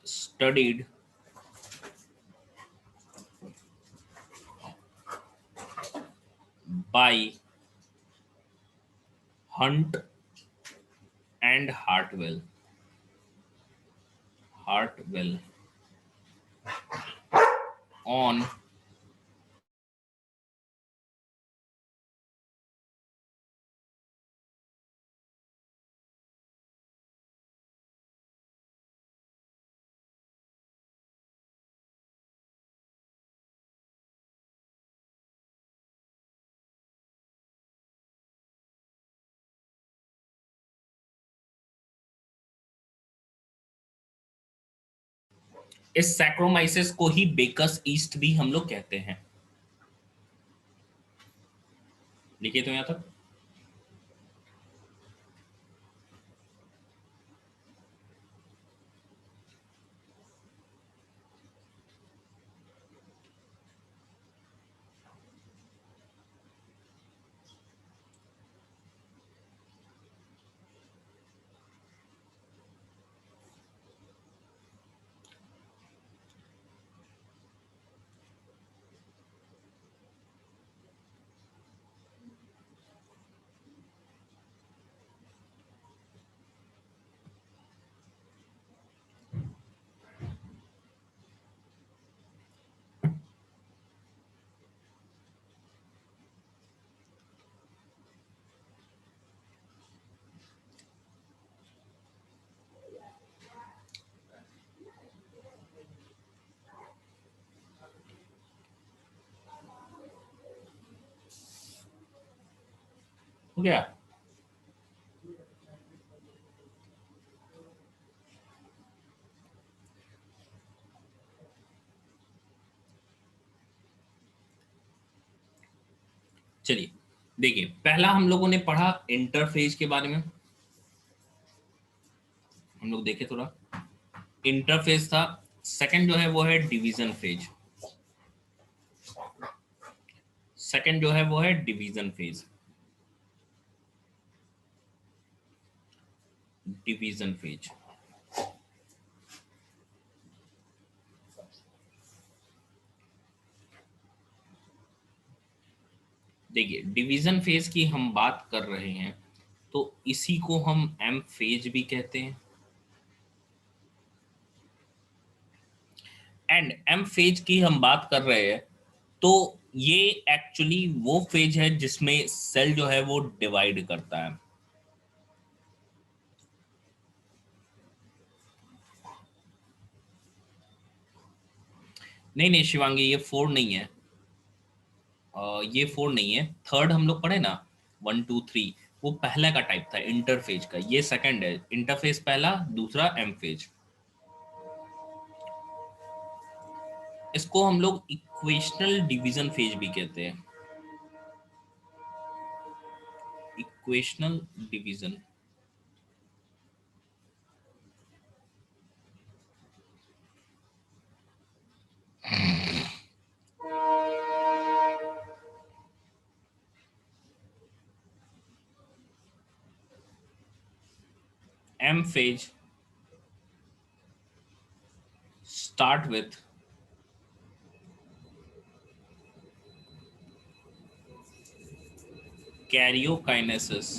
Studied by Hunt and Hartwell on इस सैक्रोमाइसिस को ही बेकस ईस्ट भी हम लोग कहते हैं। लिखिए तो यहां तक। हो गया। चलिए देखिए, पहला हम लोगों ने पढ़ा इंटरफेज के बारे में। हम लोग देखे थोड़ा, इंटरफेज था। सेकंड जो है वो है डिवीजन फेज। सेकंड जो है वो है डिवीजन फेज। डिवीजन फेज देखिए, डिवीजन फेज की हम बात कर रहे हैं तो इसी को हम एम फेज भी कहते हैं। एंड एम फेज की हम बात कर रहे हैं तो ये एक्चुअली वो फेज है जिसमें सेल जो है वो डिवाइड करता है। नहीं नहीं शिवांगी, ये फोर नहीं है। ये फोर नहीं है। थर्ड हम लोग पढ़े ना, 1 2 3, वो पहला का टाइप था इंटरफेज का। ये सेकंड है, इंटरफेज पहला, दूसरा एम फेज। इसको हम लोग इक्वेशनल डिवीजन फेज भी कहते हैं। Equational division. M phase start with karyokinesis।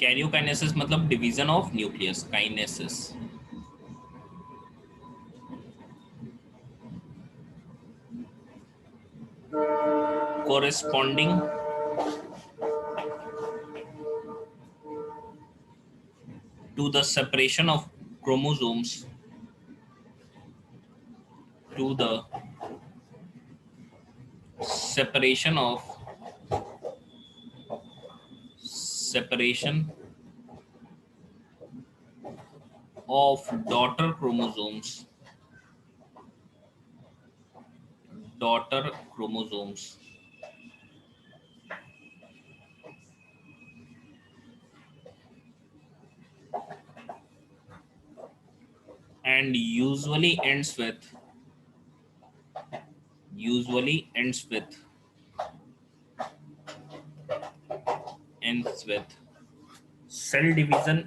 karyokinesis मतलब division of nucleus, kinesis. corresponding to the separation of chromosomes, to the separation of separation of daughter chromosomes and usually ends with cell division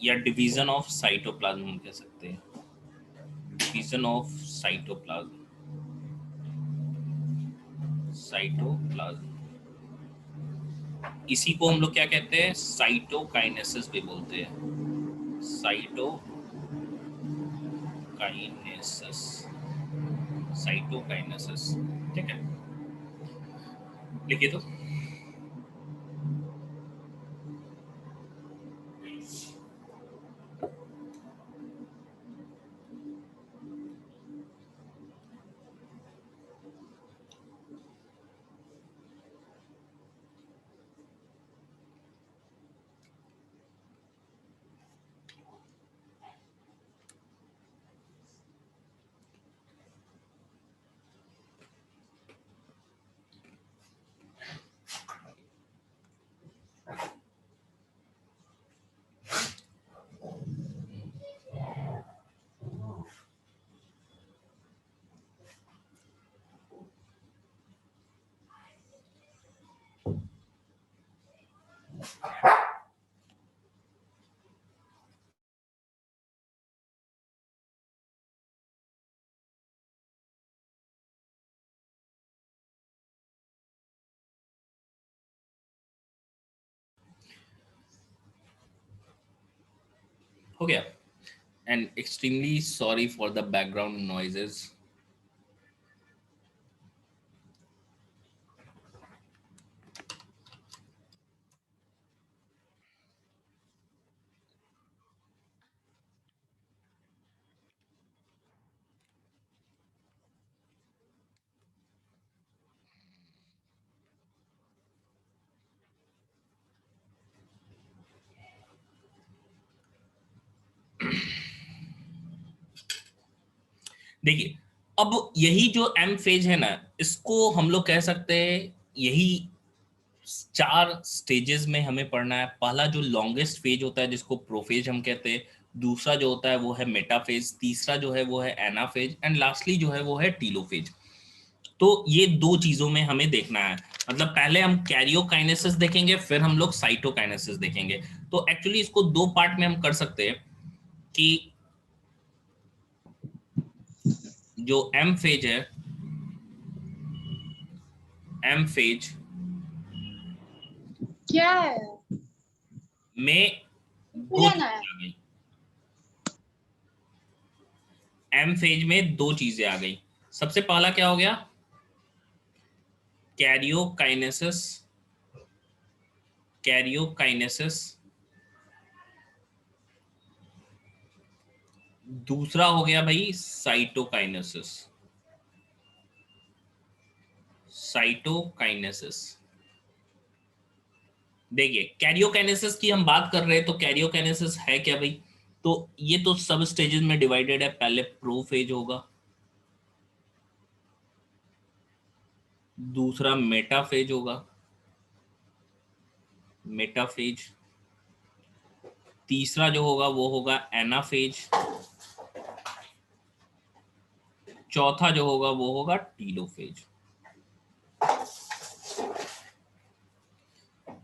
या division of cytoplasm हम कह सकते हैं, division of cytoplasm. इसी को हम लोग क्या कहते हैं, साइटोकाइनेसिस भी बोलते हैं, साइटोकाइनेसिस। ठीक है, लिखिए तो। हो गया। And extremely sorry for the background noises. देखिए, अब यही जो एम फेज है ना, इसको हम लोग कह सकते हैं, यही 4 स्टेजेस में हमें पढ़ना है। पहला जो लॉन्गेस्ट फेज होता है जिसको प्रोफेज हम कहते हैं, दूसरा जो होता है वो है मेटाफेज, तीसरा जो है वो है एनाफेज, एंड लास्टली जो है वो है टीलोफेज। तो ये 2 चीजों में हमें देखना है। मतलब पहले हम कैरियोकाइनेसिस देखेंगे, फिर हम लोग साइटोकाइनेसिस देखेंगे। तो एक्चुअली इसको 2 पार्ट में हम कर सकते हैं कि जो एम फेज है, एम फेज
क्या है
में 2 चीजें आ गई। एम फेज में 2 चीजें आ गई। सबसे पहला क्या हो गया, कैरियोकाइनेसिस। कैरियोकाइनेसिस। दूसरा हो गया भाई साइटोकाइनेसिस। साइटोकाइनेसिस। देखिए, कैरियोकाइनेसिस की हम बात कर रहे हैं, तो कैरियोकाइनेसिस है क्या भाई? तो ये तो सब स्टेजेस में डिवाइडेड है। पहले प्रोफेज होगा, दूसरा मेटाफेज होगा, मेटाफेज। तीसरा जो होगा वो होगा एनाफेज। चौथा जो होगा वो होगा टीलोफेज।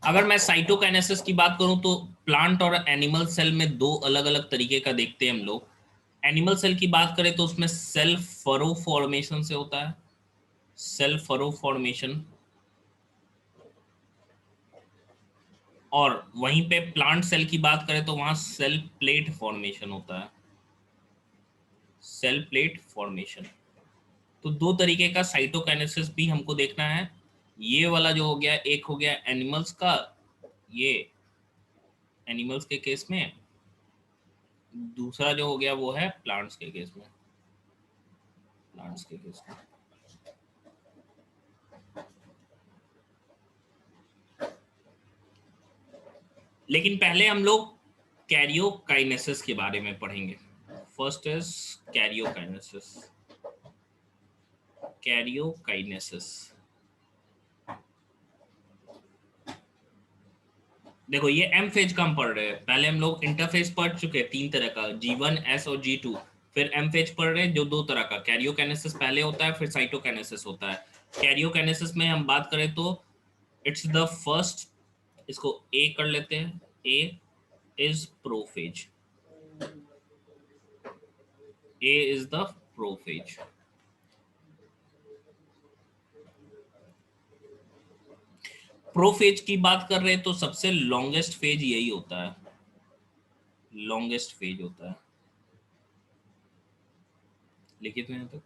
अगर मैं साइटोकाइनेसिस की बात करूं तो प्लांट और एनिमल सेल में दो अलग अलग तरीके का देखते हैं हम लोग। एनिमल सेल की बात करें तो उसमें सेल फरो फॉर्मेशन से होता है, सेल फरो फॉर्मेशन। और वहीं पे प्लांट सेल की बात करें तो वहां सेल प्लेट फॉर्मेशन होता है, सेल प्लेट फॉर्मेशन। तो दो तरीके का साइटोकाइनेसिस भी हमको देखना है। ये वाला जो हो गया, एक हो गया एनिमल्स का, ये एनिमल्स के केस में। दूसरा जो हो गया वो है प्लांट्स के केस में, प्लांट्स के केस में। लेकिन पहले हम लोग कैरियोकाइनेसिस के बारे में पढ़ेंगे। First is karyokinesis. कैरियोकाइनेसिस, देखो ये एम फेज का हम पढ़ रहे हैं। पहले हम लोग इंटरफेज पढ़ चुके हैं, तीन तरह का, G1 S और G2। फिर एम फेज पढ़ रहे हैं जो दो तरह का, कैरियोकाइनेसिस पहले होता है, फिर साइटोकाइनेसिस होता है। कैरियोकाइनेसिस में हम बात करें तो इट्स द फर्स्ट, इसको ए कर लेते हैं। A is prophase, A is the prophase. Prophase की बात कर रहे हैं तो सबसे लॉन्गेस्ट फेज यही होता है, लॉन्गेस्ट फेज होता है। लिखित में तक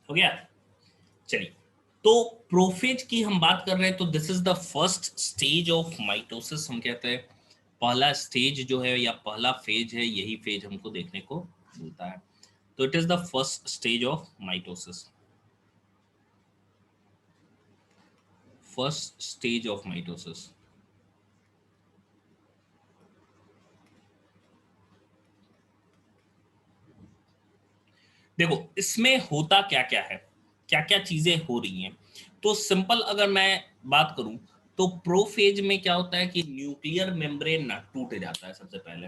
हो गया। चलिए, तो प्रोफेज की हम बात कर रहे हैं तो this is the first stage of mitosis. हम कहते हैं पहला स्टेज जो है या पहला फेज है, यही फेज हमको देखने को मिलता है। तो it is the first stage of mitosis, first stage of mitosis. देखो इसमें होता क्या क्या है, क्या क्या चीजें हो रही हैं। तो सिंपल अगर मैं बात करूं तो प्रोफेज में क्या होता है कि न्यूक्लियर मेम्ब्रेन ना टूट जाता है। सबसे पहले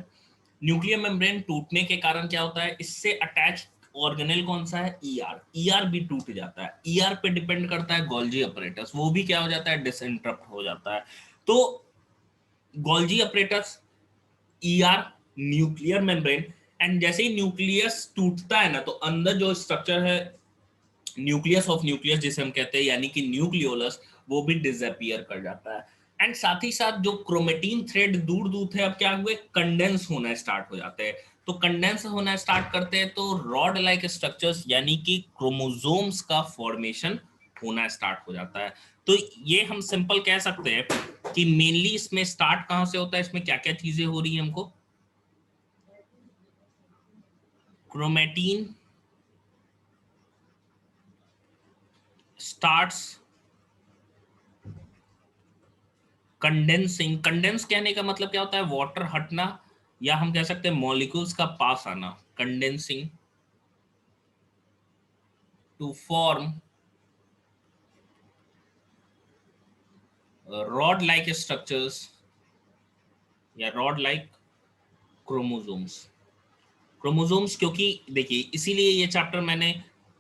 न्यूक्लियर मेम्ब्रेन टूटने के कारण क्या होता है, इससे अटैच ऑर्गेनेल कौन सा है, ईआर, ईआर भी टूट जाता है। ईआर पे डिपेंड करता है गोल्जी अपरेटस, वो भी क्या हो जाता है, डिसइंटरप्ट हो जाता है। तो Golgi apparatus, ER, nuclear membrane, and जैसे ही न्यूक्लियस टूटता है ना तो अंदर जो स्ट्रक्चर है न्यूक्लियस ऑफ न्यूक्लियस जिसे हम कहते हैं, यानी कि न्यूक्लियोलस, वो भी डिसअपियर कर जाता है। एंड साथ ही साथ जो क्रोमेटिन थ्रेड दूर दूर थे अब क्या हुए, कंडेंस होना स्टार्ट हो जाते हैं। तो कंडेंस होना स्टार्ट करते हैं तो रॉड लाइक स्ट्रक्चर्स यानी कि क्रोमोसोम्स का फॉर्मेशन होना स्टार्ट हो जाता है। तो ये हम सिंपल कह सकते हैं कि मेनली इसमें स्टार्ट कहां से होता है, इसमें क्या क्या चीजें हो रही है हमको, क्रोमेटिन स्टार्ट्स कंडेंसिंग। कंडेंस कहने का मतलब क्या होता है, वाटर हटना, या हम कह सकते हैं मॉलिक्यूल्स का पास आना, condensing. to form rod like structures या rod like chromosomes. क्रोमोसोम्स, क्योंकि देखिए इसीलिए ये चैप्टर मैंने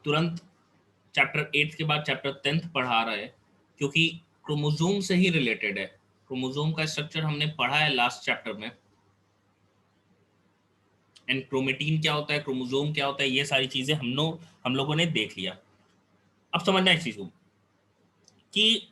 तुरंत चैप्टर 8 के बाद चैप्टर 10 पढ़ा रहा है, क्योंकि क्रोमोसोम से ही रिलेटेड है। क्रोमोसोम का स्ट्रक्चर हमने पढ़ा है लास्ट चैप्टर में, एंड क्रोमेटीन क्या होता है, क्रोमोसोम क्या होता है, ये सारी चीजें हम लोगों ने देख लिया। अब समझना इस चीज को कि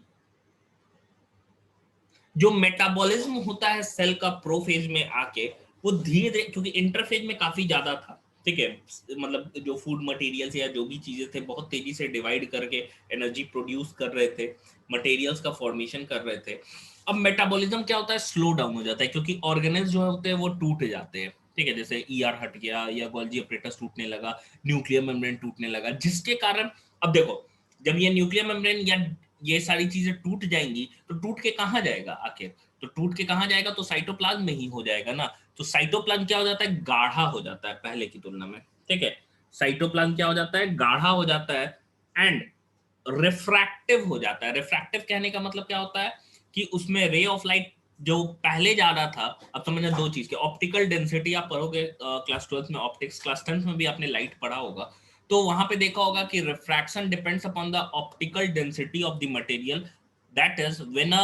जो मेटाबॉलिज्म होता है सेल का प्रोफेज में आके, वो धीरे धीरे, क्योंकि इंटरफेज में काफी ज्यादा था, ठीक है, मतलब जो फूड मटेरियल्स या जो भी चीजें थे बहुत तेजी से डिवाइड करके एनर्जी प्रोड्यूस कर रहे थे, मटेरियल्स का फॉर्मेशन कर रहे थे। अब मेटाबॉलिज्म क्या होता है, स्लो डाउन हो जाता है, क्योंकि ऑर्गेनेल्स जो होते हैं वो टूट जाते हैं, ठीक है, जैसे ईआर हट गया या गोल्जी अपरेटस टूटने लगा, न्यूक्लियर मेम्ब्रेन टूटने लगा, जिसके कारण अब देखो, जब ये न्यूक्लियर मेम्ब्रेन या ये सारी चीजें टूट जाएंगी तो टूट के कहाँ जाएगा आखिर, तो टूट के कहाँ जाएगा, तो साइटोप्लाज्म में ही हो जाएगा ना। तो साइटोप्लाज्म क्या हो जाता है, गाढ़ा हो जाता है पहले की तुलना में, ठीक है, साइटोप्लाज्म क्या हो जाता है, गाढ़ा हो जाता है, एंड रिफ्रैक्टिव हो जाता है। रिफ्रैक्टिव कहने का मतलब क्या होता है कि उसमें रे ऑफ लाइट जो पहले जा रहा था, अब समझना दो चीज के, ऑप्टिकल डेंसिटी आप पढ़ोगे क्लास 12 में, ऑप्टिक्स क्लास 10 में भी आपने लाइट पढ़ा होगा, तो वहां पे देखा होगा कि refraction depends upon the optical density of the material, that is when a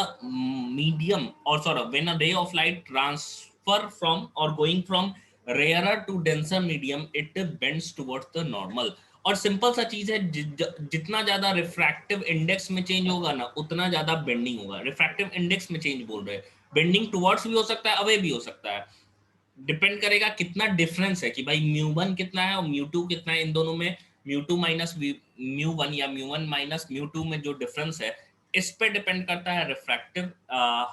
medium or sort of when a ray of light transfer from or going from rarer to denser medium, it bends towards the normal। और simple सा चीज है, जितना ज्यादा refractive index में change होगा ना, उतना ज्यादा बेंडिंग होगा। रिफ्रैक्टिव इंडेक्स में चेंज बोल रहे हैं, बेंडिंग टुवर्ड्स भी हो सकता है, अवे भी हो सकता है, डिपेंड करेगा कितना डिफरेंस है कि भाई म्यू वन कितना है और म्यू टू कितना है, इन दोनों में mu two minus mu one या mu one minus mu two में जो डिफरेंस है, इस पे डिपेंड करता है रिफ्रैक्टिव,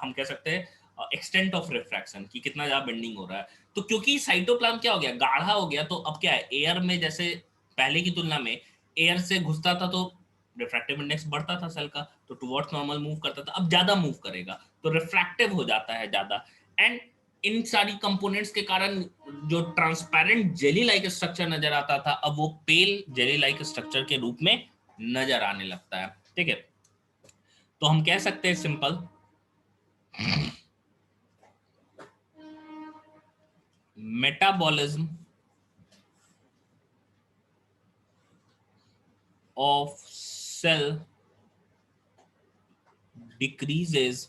हम कह सकते हैं एक्सटेंट ऑफ रिफ्रैक्शन, कि कितना ज्यादा बेंडिंग हो रहा है। तो क्योंकि साइटोप्लाज्म क्या हो गया, गाढ़ा हो गया, तो अब क्या है, एयर में जैसे पहले की तुलना में एयर से घुसता था तो रिफ्रैक्टिव इंडेक्स बढ़ता था सेल का, तो टुवर्ड्स नॉर्मल मूव करता था, अब ज्यादा मूव करेगा तो रिफ्रैक्टिव हो जाता है ज्यादा। एंड इन सारी कंपोनेंट्स के कारण जो ट्रांसपेरेंट जेली लाइक स्ट्रक्चर नजर आता था, अब वो पेल जेली लाइक स्ट्रक्चर के रूप में नजर आने लगता है, ठीक है। तो हम कह सकते हैं simple, metabolism of cell decreases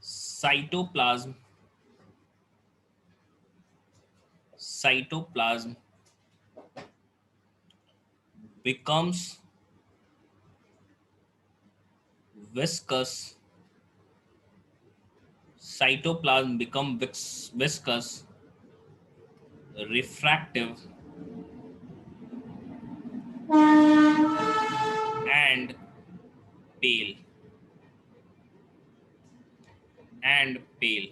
cytoplasm cytoplasm becomes viscous cytoplasm become viscous, refractive, and pale pale।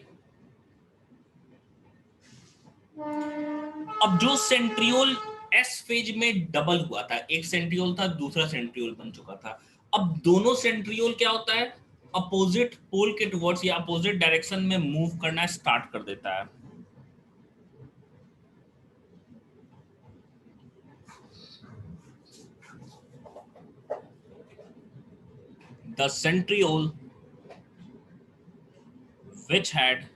अब जो सेंट्रियोल एस फेज में डबल हुआ था, एक सेंट्रियोल था दूसरा सेंट्रियोल बन चुका था, अब दोनों सेंट्रियोल क्या होता है, अपोजिट पोल के टुवर्ड्स या अपोजिट डायरेक्शन में मूव करना स्टार्ट कर देता है। The centriole which had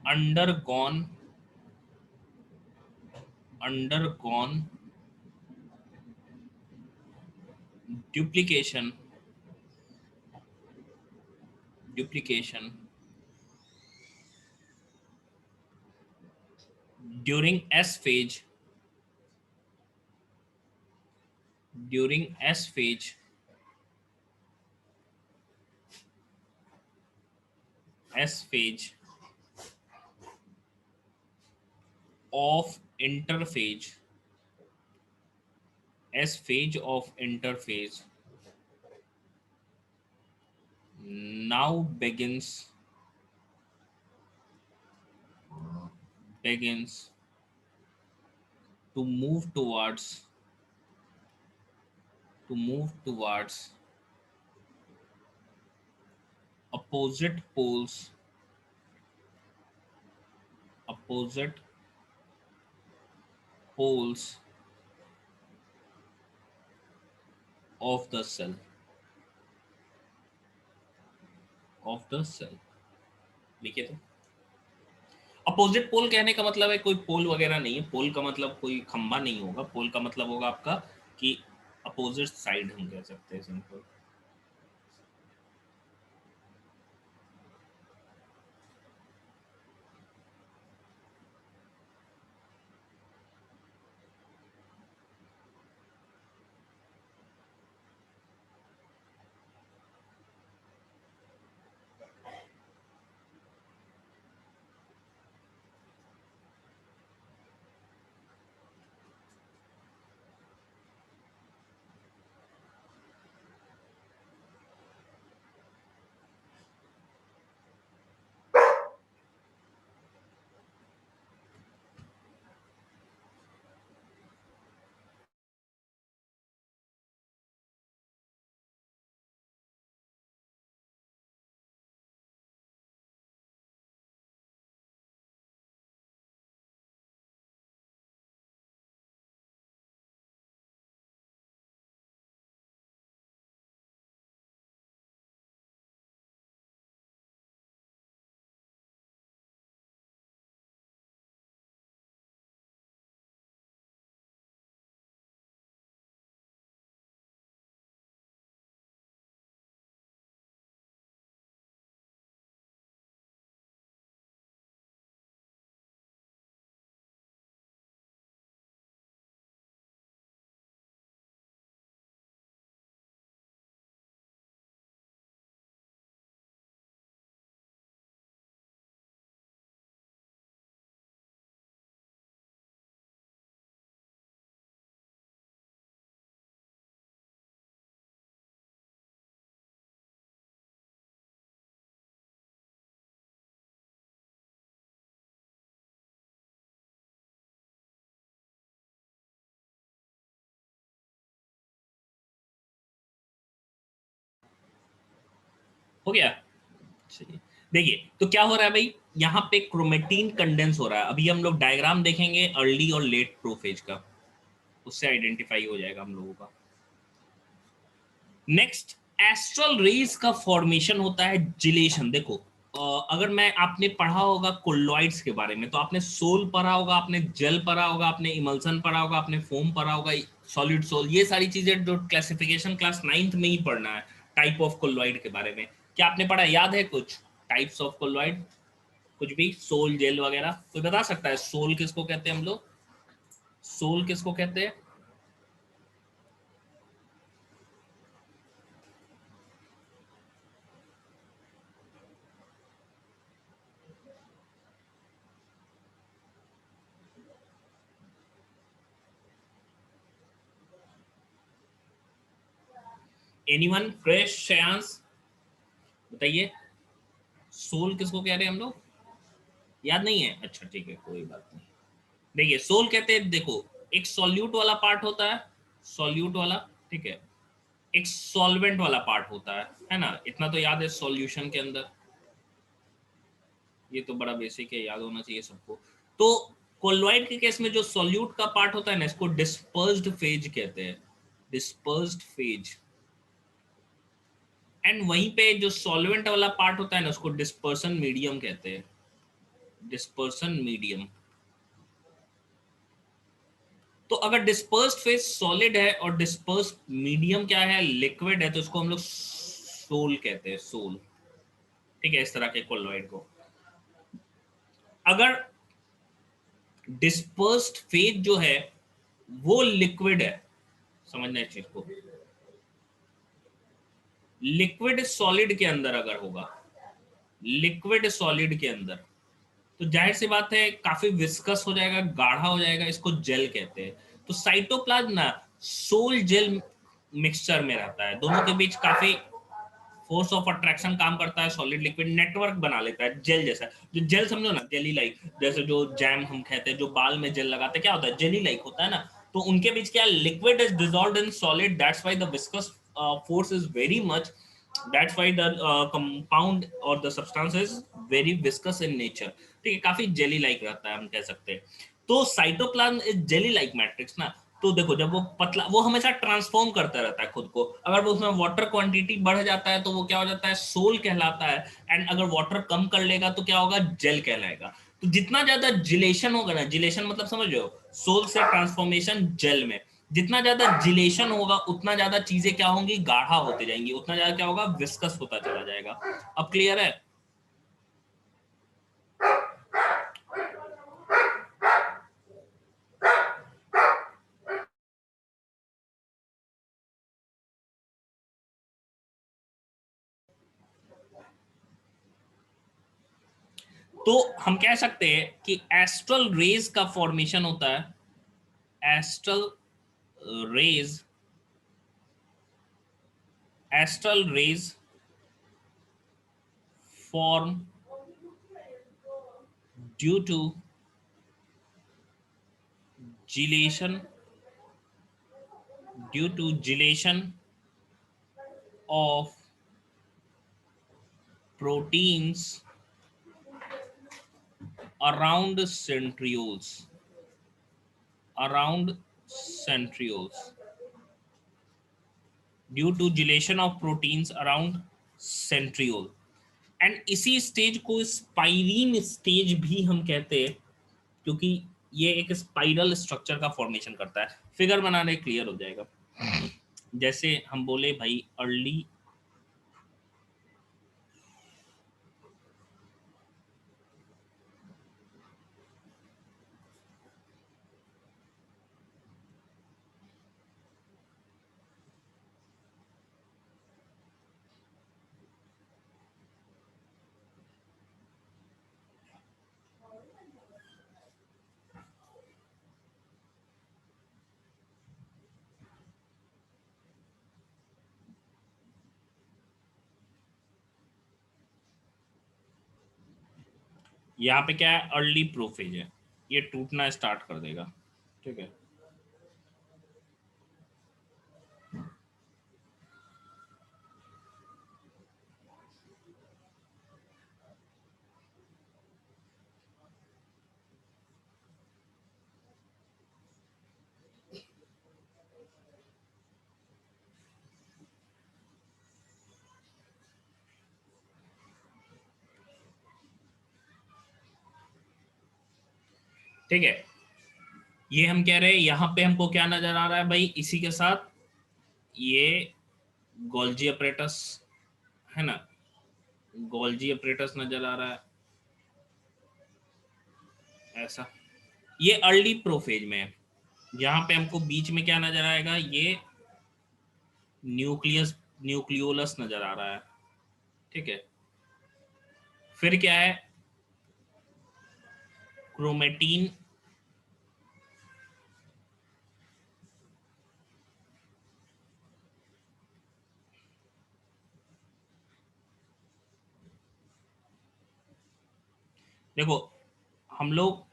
undergone undergone duplication duplication during S phase during S phase S phase of interphase S phase of interphase now begins to move towards opposite poles opposite poles of the cell लिखे तो opposite pole कहने का मतलब है कोई पोल वगैरह नहीं है, पोल का मतलब कोई खंबा नहीं होगा, पोल का मतलब होगा आपका कि अपोजिट साइड हम कह सकते हैं सिंपल। हो गया, चलिए देखिए तो क्या हो रहा है भाई, यहाँ पे क्रोमेटीन कंडेंस हो रहा है। अभी हम लोग डायग्राम देखेंगे अर्ली और लेट प्रोफेज का, उससे आइडेंटिफाई हो जाएगा हम लोगों का। नेक्स्ट, एस्ट्रल रेज का फॉर्मेशन होता है जिलेशन। देखो अगर मैं आपने पढ़ा होगा कोलोइड्स के बारे में तो आपने सोल पढ़ा होगा, आपने जेल पढ़ा होगा, आपने इमल्सन पढ़ा होगा, आपने फोम पढ़ा होगा, सॉलिड सोल, ये सारी चीजें जो क्लासिफिकेशन क्लास 9th में ही पढ़ना है टाइप ऑफ कोलोइड के बारे में। क्या आपने पढ़ा, याद है कुछ टाइप्स ऑफ कोलोइड, कुछ भी, सोल जेल वगैरह कोई बता सकता है? सोल किसको कहते हैं हम लोग, सोल किसको कहते हैं? एनीवन, क्रेश, श्रेयांश बताइए, सोल किसको कह रहे हैं हम लोग? याद नहीं है, अच्छा ठीक है कोई बात नहीं। देखिए सोल कहते हैं, देखो एक सॉल्यूट वाला पार्ट होता है, सॉल्यूट वाला, ठीक है, एक सॉल्वेंट वाला पार्ट होता है ना, इतना तो याद है सॉल्यूशन के अंदर, ये तो बड़ा बेसिक है, याद होना चाहिए सबको। तो कोलोइड के केस में जो सॉल्यूट का पार्ट होता है ना, इसको डिस्पर्स्ड फेज कहते हैं, डिस्पर्स्ड फेज। एंड वहीं पे जो सॉल्वेंट वाला पार्ट होता है ना, उसको डिस्पर्सन मीडियम कहते हैं, डिस्पर्सन मीडियम। तो अगर डिस्पर्स्ड फेज सॉलिड है और डिस्पर्स मीडियम क्या है, लिक्विड है, तो उसको हम लोग सोल कहते हैं, सोल। ठीक है, इस तरह के कोलोइड को। अगर डिस्पर्स्ड फेज जो है वो लिक्विड है, समझना इस चीज को, लिक्विड सॉलिड के अंदर अगर होगा, लिक्विड सॉलिड के अंदर, तो जाहिर सी बात है काफी विस्कस हो जाएगा, गाढ़ा हो जाएगा, इसको जेल कहते हैं। तो साइटोप्लाज्म ना सोल जेल मिक्सचर में रहता है, दोनों के बीच काफी फोर्स ऑफ अट्रैक्शन काम करता है, सॉलिड लिक्विड नेटवर्क बना लेता है जेल जैसा। जो जेल समझो ना, जेली लाइक, जैसे जो जैम हम कहते हैं, जो बाल में जेल लगाते हैं, क्या होता है, जेली लाइक होता है ना। तो उनके बीच क्या, liquid is dissolved in solid, that's why the viscous force is very much, that's why the compound और the substance is very viscous in nature. ठीक है, काफी जेली लाइक रहता है, हम कह सकते हैं। तो cytoplasm is jelly like matrix ना। तो देखो, जब वो पतला, वो हमेशा ट्रांसफॉर्म करता रहता है खुद को। अगर वो उसमें वाटर क्वांटिटी बढ़ जाता है तो वो क्या हो जाता है, सोल कहलाता है। एंड अगर वाटर कम कर लेगा तो क्या होगा, जेल कहलाएगा। तो जितना ज्यादा जिलेशन होगा ना, जिलेशन मतलब समझ रहे हो, सोल से ट्रांसफॉर्मेशन जेल में, जितना ज्यादा जिलेशन होगा उतना ज्यादा चीजें क्या होंगी, गाढ़ा होते जाएंगी, उतना ज्यादा क्या होगा, विस्कस होता चला जाएगा। अब क्लियर है? तो हम कह सकते हैं कि एस्ट्रल रेज का फॉर्मेशन होता है, rays astral rays form due to gilation of proteins around centrioles due to gilation of proteins around centriole। And इसी स्टेज को स्पाइरीन स्टेज भी हम कहते हैं, क्योंकि ये एक स्पाइरल स्ट्रक्चर का फॉर्मेशन करता है। फिगर बनाने क्लियर हो जाएगा। जैसे हम बोले भाई अर्ली यहाँ पे क्या है, अर्ली प्रोफेज है, ये टूटना स्टार्ट कर देगा। ठीक है, ठीक है। ये हम कह रहे हैं, यहाँ पे हमको क्या नजर आ रहा है भाई, इसी के साथ ये गोल्जी अपरेटस है ना, गोल्जी अपरेटस नजर आ रहा है ऐसा। ये अर्ली प्रोफेज में है। यहाँ पे हमको बीच में क्या नजर आएगा, ये न्यूक्लियस न्यूक्लियोलस नजर आ रहा है। ठीक है, फिर क्या है, क्रोमेटीन, देखो हम लोग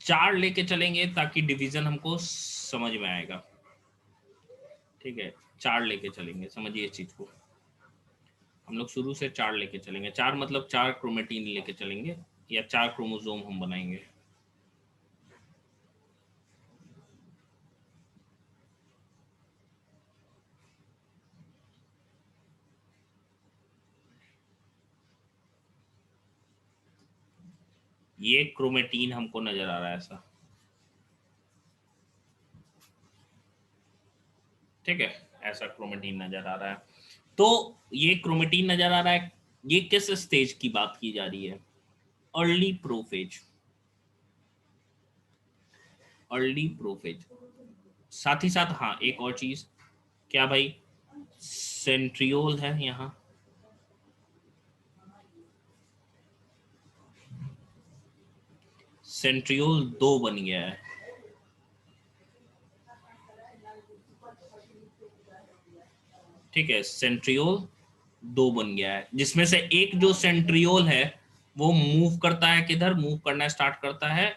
चार लेके चलेंगे ताकि डिवीजन हमको समझ में आएगा। ठीक है, चार लेके चलेंगे, समझिए इस चीज को। हम लोग शुरू से चार लेके चलेंगे, चार मतलब चार क्रोमेटीन लेके चलेंगे, या चार क्रोमोसोम हम बनाएंगे। ये क्रोमेटीन हमको नजर आ रहा है ऐसा। ठीक है, ऐसा क्रोमेटीन नजर आ रहा है। तो ये क्रोमेटीन नजर आ रहा है, ये किस स्टेज की बात की जा रही है, अर्ली प्रोफेज, अर्ली प्रोफेज। साथ ही साथ हाँ, एक और चीज, क्या भाई, सेंट्रियोल है यहाँ, सेंट्रियोल दो बन गया है। ठीक है, सेंट्रियोल दो बन गया है, जिसमें से एक जो सेंट्रियोल है वो मूव करता है, किधर मूव करना स्टार्ट करता है,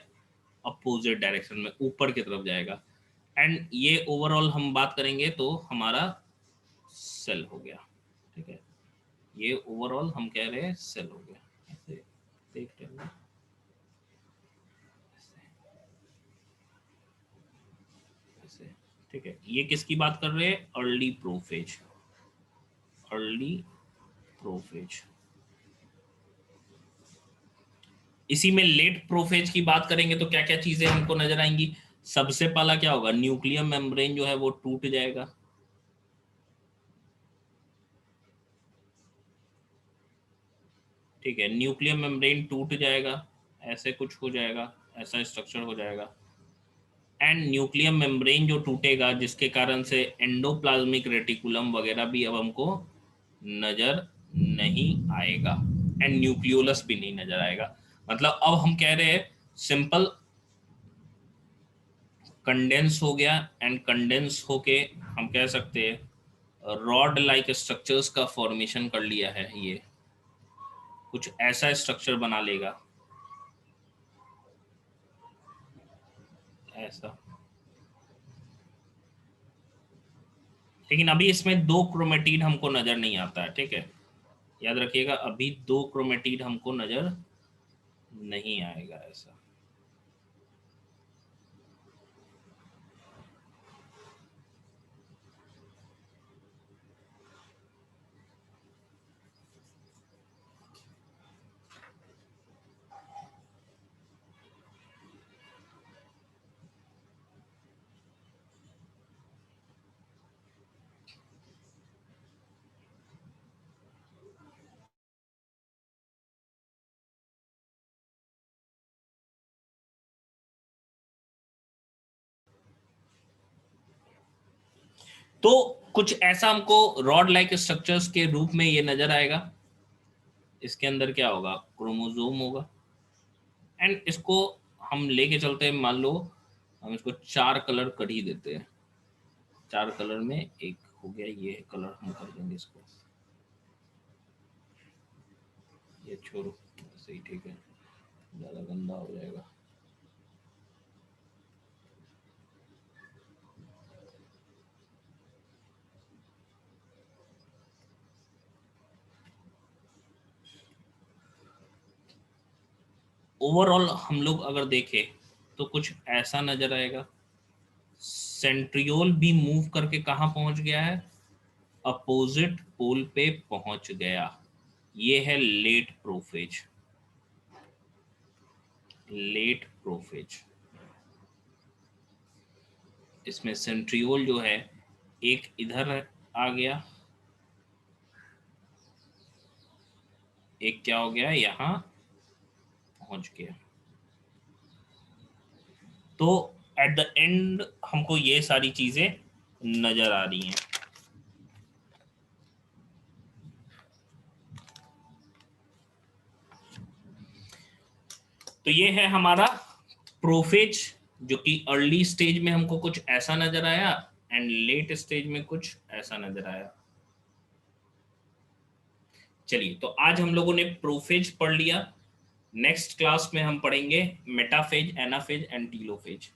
अपोजिट डायरेक्शन में, ऊपर की तरफ जाएगा। एंड ये ओवरऑल हम बात करेंगे तो हमारा सेल हो गया, ठीक है। ये ओवरऑल हम कह रहे हैं सेल हो गया, ऐसे देख रहे हैं, ऐसे, ठीक है। ये किसकी बात कर रहे हैं? Early prophase, early prophase. इसी में लेट प्रोफेज की बात करेंगे तो क्या क्या चीजें हमको नजर आएंगी? सबसे पहला क्या होगा? न्यूक्लियर मेम्ब्रेन जो है वो टूट जाएगा, ठीक है। न्यूक्लियर मेम्ब्रेन टूट जाएगा, ऐसे कुछ हो जाएगा, ऐसा स्ट्रक्चर हो जाएगा। एंड न्यूक्लियर मेम्ब्रेन जो टूटेगा जिसके कारण से एंडोप्लाज्मिक रेटिकुलम वगैरह भी अब हमको नजर नहीं आएगा, एंड न्यूक्लियोलस भी नहीं नजर आएगा। मतलब अब हम कह रहे हैं सिंपल कंडेंस हो गया, एंड कंडेंस होके हम कह सकते हैं रॉड लाइक स्ट्रक्चर्स का फॉर्मेशन कर लिया है, ये कुछ ऐसा स्ट्रक्चर बना लेगा, ऐसा। लेकिन अभी इसमें दो क्रोमेटिड हमको नजर नहीं आता है, ठीक है, याद रखिएगा, अभी दो क्रोमेटिड हमको नजर नहीं आएगा ऐसा। तो कुछ ऐसा हमको रॉड लाइक स्ट्रक्चर्स के रूप में ये नजर आएगा। इसके अंदर क्या होगा? क्रोमोसोम होगा, एंड इसको हम लेके चलते हैं, मान लो हम इसको चार कलर कर ही देते हैं, चार कलर में एक हो गया, ये कलर हम कर देंगे इसको, ये छोड़ो सही, ठीक है, ज्यादा गंदा हो जाएगा। ओवरऑल हम लोग अगर देखें तो कुछ ऐसा नजर आएगा। सेंट्रियोल भी मूव करके कहाँ पहुंच गया है? अपोजिट पोल पे पहुंच गया। ये है लेट प्रोफेज, लेट प्रोफेज। इसमें सेंट्रियोल जो है एक इधर आ गया, एक क्या हो गया, यहाँ पहुंच गया। तो एट द एंड हमको ये सारी चीजें नजर आ रही हैं। तो ये है हमारा प्रोफेज, जो कि अर्ली स्टेज में हमको कुछ ऐसा नजर आया, एंड लेट स्टेज में कुछ ऐसा नजर आया। चलिए, तो आज हम लोगों ने प्रोफेज पढ़ लिया। नेक्स्ट क्लास में हम पढ़ेंगे मेटाफेज, एनाफेज एंड टीलोफेज।